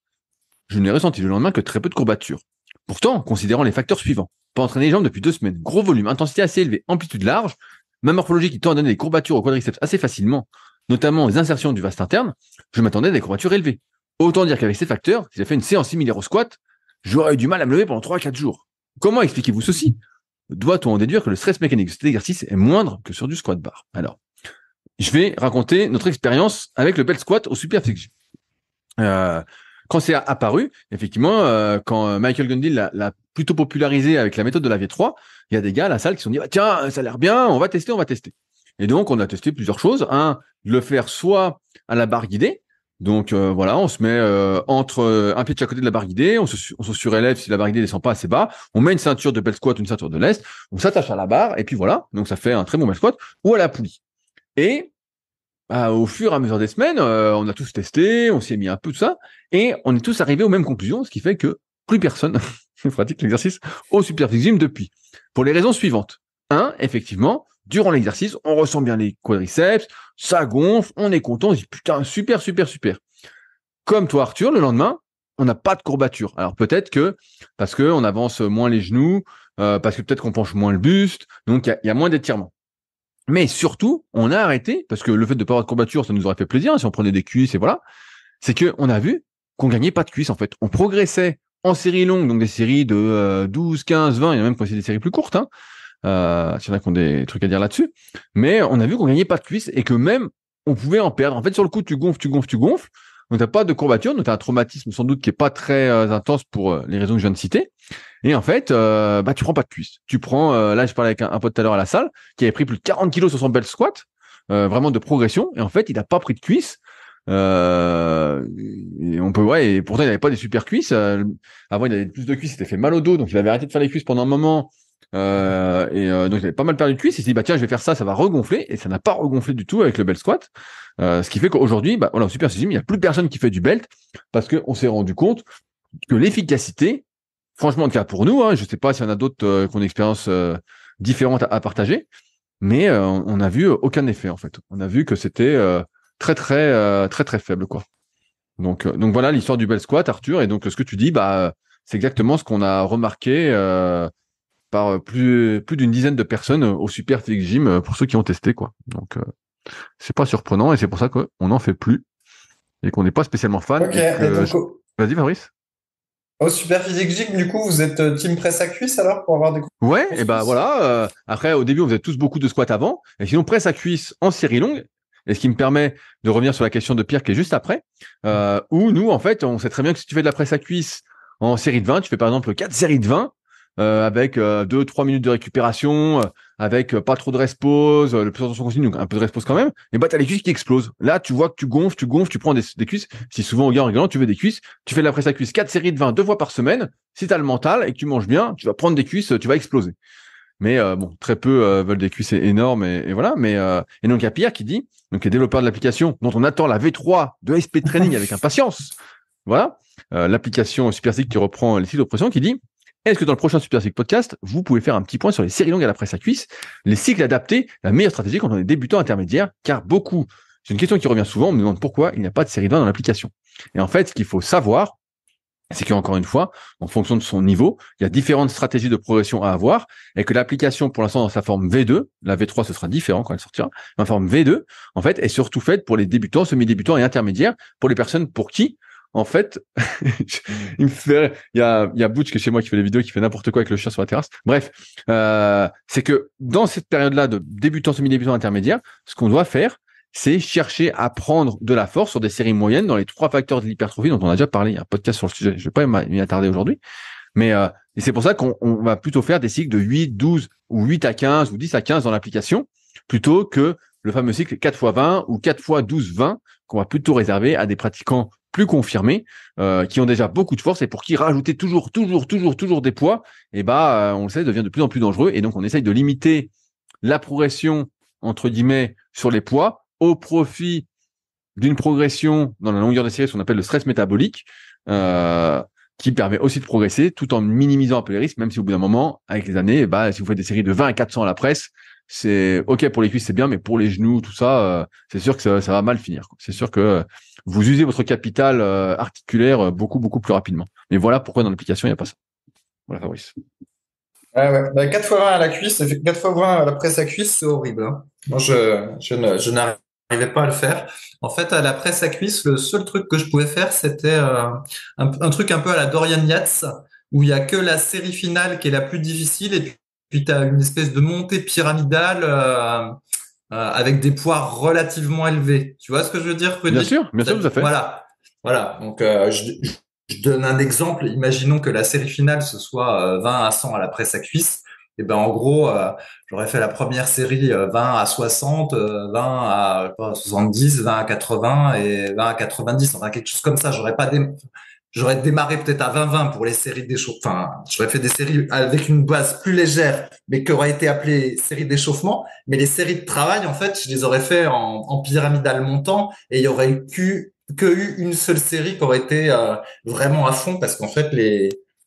je n'ai ressenti le lendemain que très peu de courbatures. Pourtant, considérant les facteurs suivants, pas entraîner les jambes depuis 2 semaines, gros volume, intensité assez élevée, amplitude large, ma morphologie qui tend à donner des courbatures au quadriceps assez facilement, notamment les insertions du vaste interne, je m'attendais à des courbatures élevées. Autant dire qu'avec ces facteurs, si j'avais fait une séance similaire au squat, j'aurais eu du mal à me lever pendant 3 à 4 jours. Comment expliquez-vous ceci? Doit-on en déduire que le stress mécanique de cet exercice est moindre que sur du squat bar? Alors, je vais raconter notre expérience avec le belt squat au Super Physique. Quand c'est apparu, effectivement, quand Michael Gundil l'a plutôt popularisé avec la méthode de la V3, il y a des gars à la salle qui se sont dit, tiens, ça a l'air bien, on va tester. Et donc, on a testé plusieurs choses. Un, de le faire soit à la barre guidée. Donc, voilà, on se met entre un pied de chaque côté de la barre guidée, on se surélève si la barre guidée descend pas assez bas, on met une ceinture de belt squat ou une ceinture de lest, on s'attache à la barre, et puis voilà. Donc, ça fait un très bon belt squat, ou à la poulie. Et au fur et à mesure des semaines, on a tous testé, on s'y est mis un peu tout ça, et on est tous arrivés aux mêmes conclusions, ce qui fait que plus personne ne pratique l'exercice au Super Physique Gym depuis. Pour les raisons suivantes. Un, effectivement, durant l'exercice, on ressent bien les quadriceps, ça gonfle, on est content, on se dit putain, super. Comme toi, Arthur, le lendemain, on n'a pas de courbature. Alors peut-être que parce qu'on avance moins les genoux, parce que peut-être qu'on penche moins le buste, donc il y a moins d'étirement. Mais surtout, on a arrêté, parce que le fait de ne pas avoir de courbature, ça nous aurait fait plaisir, hein, si on prenait des cuisses et voilà, c'est qu'on a vu qu'on gagnait pas de cuisses, en fait. On progressait en série longue, donc des séries de 12, 15, 20, il y a même qui ont essayé des séries plus courtes, hein, s'il y en a qui ont des trucs à dire là-dessus, mais on a vu qu'on gagnait pas de cuisses et que même on pouvait en perdre. En fait, sur le coup, tu gonfles, donc t'as pas de courbature, donc t'as un traumatisme sans doute qui est pas très intense pour les raisons que je viens de citer. Et en fait, tu prends pas de cuisses. Tu prends, là, je parlais avec un pote tout à l'heure à la salle, qui avait pris plus de 40 kilos sur son belt squat, vraiment de progression. Et en fait, il a pas pris de cuisses. Et on peut, ouais, et pourtant, il avait pas des super cuisses. Avant, il avait plus de cuisses, il s'était fait mal au dos, donc il avait arrêté de faire les cuisses pendant un moment. Donc il avait pas mal perdu de cuisses. Il s'est dit, tiens, je vais faire ça, ça va regonfler. Et ça n'a pas regonflé du tout avec le belt squat. Ce qui fait qu'aujourd'hui, voilà, au Super Physique Gym, il n'y a plus personne qui fait du belt parce qu'on s'est rendu compte que l'efficacité, franchement, en tout cas pour nous, hein, je sais pas s'il y en a d'autres qui ont une expérience différente à partager, mais on n'a vu aucun effet en fait. On a vu que c'était très faible quoi. Donc voilà l'histoire du belt squat, Arthur. Et donc ce que tu dis, c'est exactement ce qu'on a remarqué par plus d'une dizaine de personnes au Super Physique Gym pour ceux qui ont testé, quoi. Donc, c'est pas surprenant et c'est pour ça qu'on n'en fait plus et qu'on n'est pas spécialement fan. Ok, et donc Vas-y, Fabrice. au Super Physique Gym, du coup, vous êtes team presse à cuisse alors pour avoir des Ouais, grosses et ben cuisses? voilà. Après, au début, on faisait tous beaucoup de squats avant, et sinon presse à cuisse en série longue. Et ce qui me permet de revenir sur la question de Pierre qui est juste après, où nous, en fait, on sait très bien que si tu fais de la presse à cuisse en série de 20, tu fais par exemple 4 séries de 20, avec 2-3 minutes de récupération, avec pas trop de rest pause, le plus attention continue, donc un peu de rest pause quand même, et bah t'as les cuisses qui explosent. Là, tu vois que tu gonfles, tu prends des cuisses. Si souvent au gars en rigolant, tu veux des cuisses, tu fais de la presse à cuisse 4 séries de 20 deux fois par semaine. Si t'as le mental et que tu manges bien, tu vas prendre des cuisses, tu vas exploser. Mais bon, très peu veulent des cuisses énormes et voilà. Mais et donc il y a Pierre qui dit, donc qui est développeur de l'application, dont on attend la V3 de SP Training avec impatience. Voilà, l'application SuperSig qui reprend les cycles d'oppression, qui dit: est-ce que dans le prochain SuperSig podcast, vous pouvez faire un petit point sur les séries longues à la presse à cuisse, les cycles adaptés, la meilleure stratégie quand on est débutant intermédiaire, car beaucoup, c'est une question qui revient souvent, on me demande pourquoi il n'y a pas de série 20 dans l'application. Et en fait, ce qu'il faut savoir, c'est qu'encore une fois, en fonction de son niveau, il y a différentes stratégies de progression à avoir et que l'application, pour l'instant, dans sa forme V2, la V3, ce sera différent quand elle sortira, mais en forme V2, en fait, est surtout faite pour les débutants, semi-débutants et intermédiaires, pour les personnes pour qui, en fait, il me fait, il y a Butch qui est chez moi qui fait des vidéos, qui fait n'importe quoi avec le chien sur la terrasse. Bref, c'est que dans cette période-là de débutants, semi-débutants, intermédiaires, ce qu'on doit faire, c'est chercher à prendre de la force sur des séries moyennes dans les 3 facteurs de l'hypertrophie dont on a déjà parlé. Il y a un podcast sur le sujet. Je vais pas m'y attarder aujourd'hui. Mais et c'est pour ça qu'on va plutôt faire des cycles de 8, 12 ou 8 à 15 ou 10 à 15 dans l'application plutôt que le fameux cycle 4 x 20 ou 4 x 12, 20 qu'on va plutôt réserver à des pratiquants plus confirmés qui ont déjà beaucoup de force et pour qui rajouter toujours des poids, et on le sait, devient de plus en plus dangereux. Et donc, on essaye de limiter la progression, entre guillemets, sur les poids au profit d'une progression dans la longueur de série, ce qu'on appelle le stress métabolique, qui permet aussi de progresser tout en minimisant un peu les risques, même si au bout d'un moment, avec les années, si vous faites des séries de 20 à 400 à la presse, c'est ok pour les cuisses, c'est bien, mais pour les genoux, tout ça, c'est sûr que ça va mal finir, quoi. C'est sûr que vous usez votre capital articulaire beaucoup plus rapidement. Mais voilà pourquoi dans l'application, il n'y a pas ça. Voilà, Fabrice. Ah ouais. 4 x 20 à la cuisse, 4 x 20 à la presse à cuisse, c'est horrible, hein. Moi, je n'arrivais pas à le faire. En fait, à la presse à cuisse, le seul truc que je pouvais faire, c'était un truc un peu à la Dorian Yates, où il y a que la série finale qui est la plus difficile, et puis tu as une espèce de montée pyramidale avec des poids relativement élevés. Tu vois ce que je veux dire, Rudy? Bien sûr, tout à fait. Voilà. Voilà. Donc, je donne un exemple. Imaginons que la série finale, ce soit 20 à 100 à la presse à cuisse. Et ben, en gros, j'aurais fait la première série 20 à 60, 20 à pas, 70, 20 à 80 et 20 à 90. Enfin, quelque chose comme ça. J'aurais démarré peut-être à 20-20 pour les séries d'échauffement. Enfin, j'aurais fait des séries avec une base plus légère, mais qui aurait été appelée série d'échauffement. Mais les séries de travail, en fait, je les aurais fait en pyramidal montant et il y aurait eu une seule série qui aurait été vraiment à fond parce qu'en fait,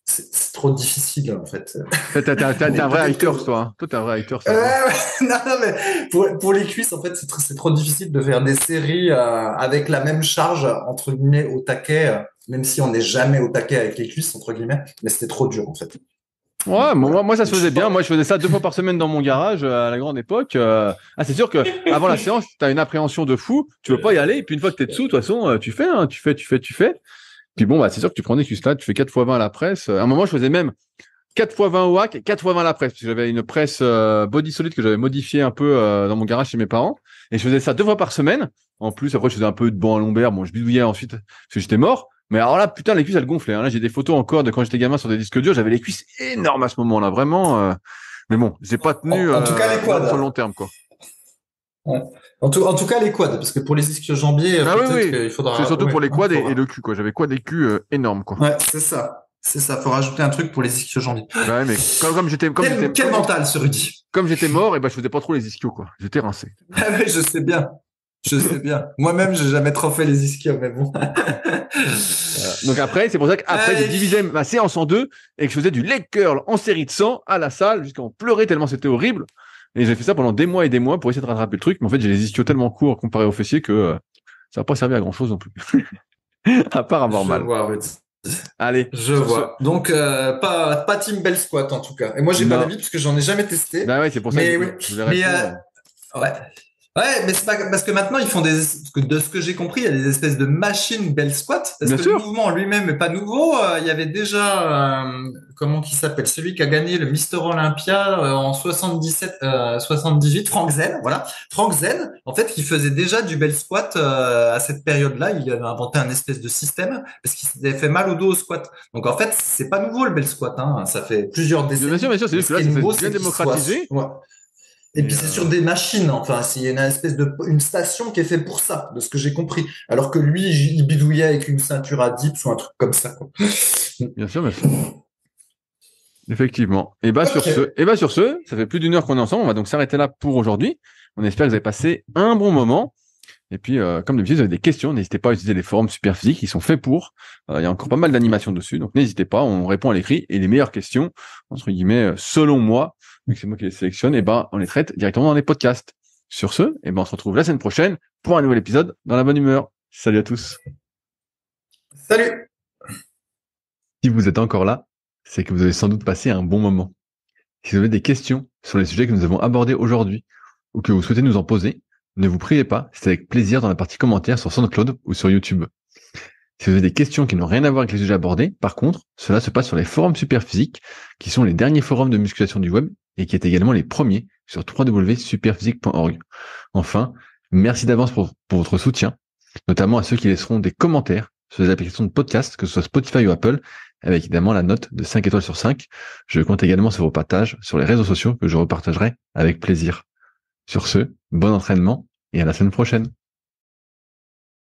c'est trop difficile, en fait. T'es un vrai hater, toi. Hein. Toi, t'es un vrai hater, ça. Ouais. Non, mais pour les cuisses, en fait, c'est trop difficile de faire des séries avec la même charge, entre guillemets, au taquet, même si on n'est jamais au taquet avec les cuisses, entre guillemets, mais c'était trop dur, en fait. Ouais, Donc, voilà. moi ça se faisait bien. Moi je faisais ça 2 fois par semaine dans mon garage à la grande époque. C'est sûr que avant la séance, t'as une appréhension de fou. Tu veux pas y aller. Et puis une fois que t'es dessous, de toute façon, tu fais, hein, tu fais. Puis bon, c'est sûr que tu prends des cuisses là, tu fais 4 x 20 à la presse. À un moment, je faisais même 4 x 20 au hack, 4 x 20 à la presse. Parce que j'avais une presse body solide que j'avais modifiée un peu dans mon garage chez mes parents. Et je faisais ça 2 fois par semaine. En plus, après, je faisais un peu de banc à lombaire. Bon, je bidouillais ensuite parce que j'étais mort. Mais alors là, putain, les cuisses, elles gonflaient. Hein. Là, j'ai des photos encore de quand j'étais gamin sur des disques durs. J'avais les cuisses énormes à ce moment-là, vraiment. Mais bon, j'ai pas tenu En tout cas, les quads. sur le long terme, quoi. Ouais. En tout cas, les quads, parce que pour les ischio-jambiers, Ah peut-être oui. qu'il faudra. C'est surtout pour les quads et faudra. le cul, quoi. J'avais quad et cul énormes, quoi. Ouais, c'est ça. C'est ça. Faut rajouter un truc pour les ischio-jambiers. Ouais, mais Quel mental, ce Rudy. comme j'étais mort, et je faisais pas trop les ischios, quoi. J'étais rincé. Ah ouais, je sais bien. Je sais bien. Moi-même, j'ai jamais trop fait les ischios, mais bon. Donc après, c'est pour ça qu'après, j'ai divisé ma séance en 2 et que je faisais du leg curl en série de 100 à la salle jusqu'à en pleurer tellement c'était horrible. Et j'ai fait ça pendant des mois et des mois pour essayer de rattraper le truc. Mais en fait, j'ai les ischios tellement courts comparé aux fessiers que ça n'a pas servi à grand chose non plus. À part avoir mal. Je vois, ouais. Allez, Je sur ce. vois. Donc, pas Team Bell Squat en tout cas. Et moi, j'ai pas Non. d'avis parce que j'en ai jamais testé. Bah ouais, c'est pour ça que Mais oui. je voulais Mais répondre. ouais. Ouais, mais c'est pas parce que maintenant ils font parce que de ce que j'ai compris, il y a des espèces de machines Bell Squat parce Bien que le sûr. mouvement en lui-même est pas nouveau. Il y avait déjà comment qui s'appelle celui qui a gagné le Mister Olympia en 77, 78, Frank Zen. Voilà, Frank Zen. En fait, qui faisait déjà du Bell Squat à cette période-là. Il avait inventé un espèce de système parce qu'il s'était fait mal au dos au squat. Donc en fait, c'est pas nouveau le Bell Squat. Hein. Ça fait plusieurs décennies. Bien sûr, c'est Mais juste ce que qui là, est ça s'est nouveau, bien c'est qu'il soit démocratisé. ouais. Et Et puis c'est sur des machines, enfin, c'est une espèce de une station qui est faite pour ça, de ce que j'ai compris. Alors que lui, il bidouillait avec une ceinture à dips ou un truc comme ça, quoi. bien sûr, bien sûr. Effectivement. Ok. Sur ce, ça fait plus d'1 heure qu'on est ensemble. On va donc s'arrêter là pour aujourd'hui. On espère que vous avez passé un bon moment. Et puis, comme d'habitude, si vous avez des questions, n'hésitez pas à utiliser les forums Superphysique. Ils sont faits pour. Il y a encore pas mal d'animations dessus. Donc, n'hésitez pas. On répond à l'écrit. Et les meilleures questions, entre guillemets, selon moi, vu que c'est moi qui les sélectionne, et ben, on les traite directement dans les podcasts. Sur ce, et ben, on se retrouve la semaine prochaine pour un nouvel épisode dans la bonne humeur. Salut à tous. Salut! Si vous êtes encore là, c'est que vous avez sans doute passé un bon moment. Si vous avez des questions sur les sujets que nous avons abordés aujourd'hui ou que vous souhaitez nous en poser, ne vous priez pas, c'est avec plaisir dans la partie commentaires sur SoundCloud ou sur YouTube. Si vous avez des questions qui n'ont rien à voir avec les sujets abordés, par contre, cela se passe sur les forums Superphysique, qui sont les derniers forums de musculation du web et qui est également les premiers sur www.superphysique.org. Enfin, merci d'avance pour votre soutien, notamment à ceux qui laisseront des commentaires sur les applications de podcast, que ce soit Spotify ou Apple, avec évidemment la note de 5 étoiles sur 5. Je compte également sur vos partages sur les réseaux sociaux que je repartagerai avec plaisir. Sur ce, bon entraînement et à la semaine prochaine.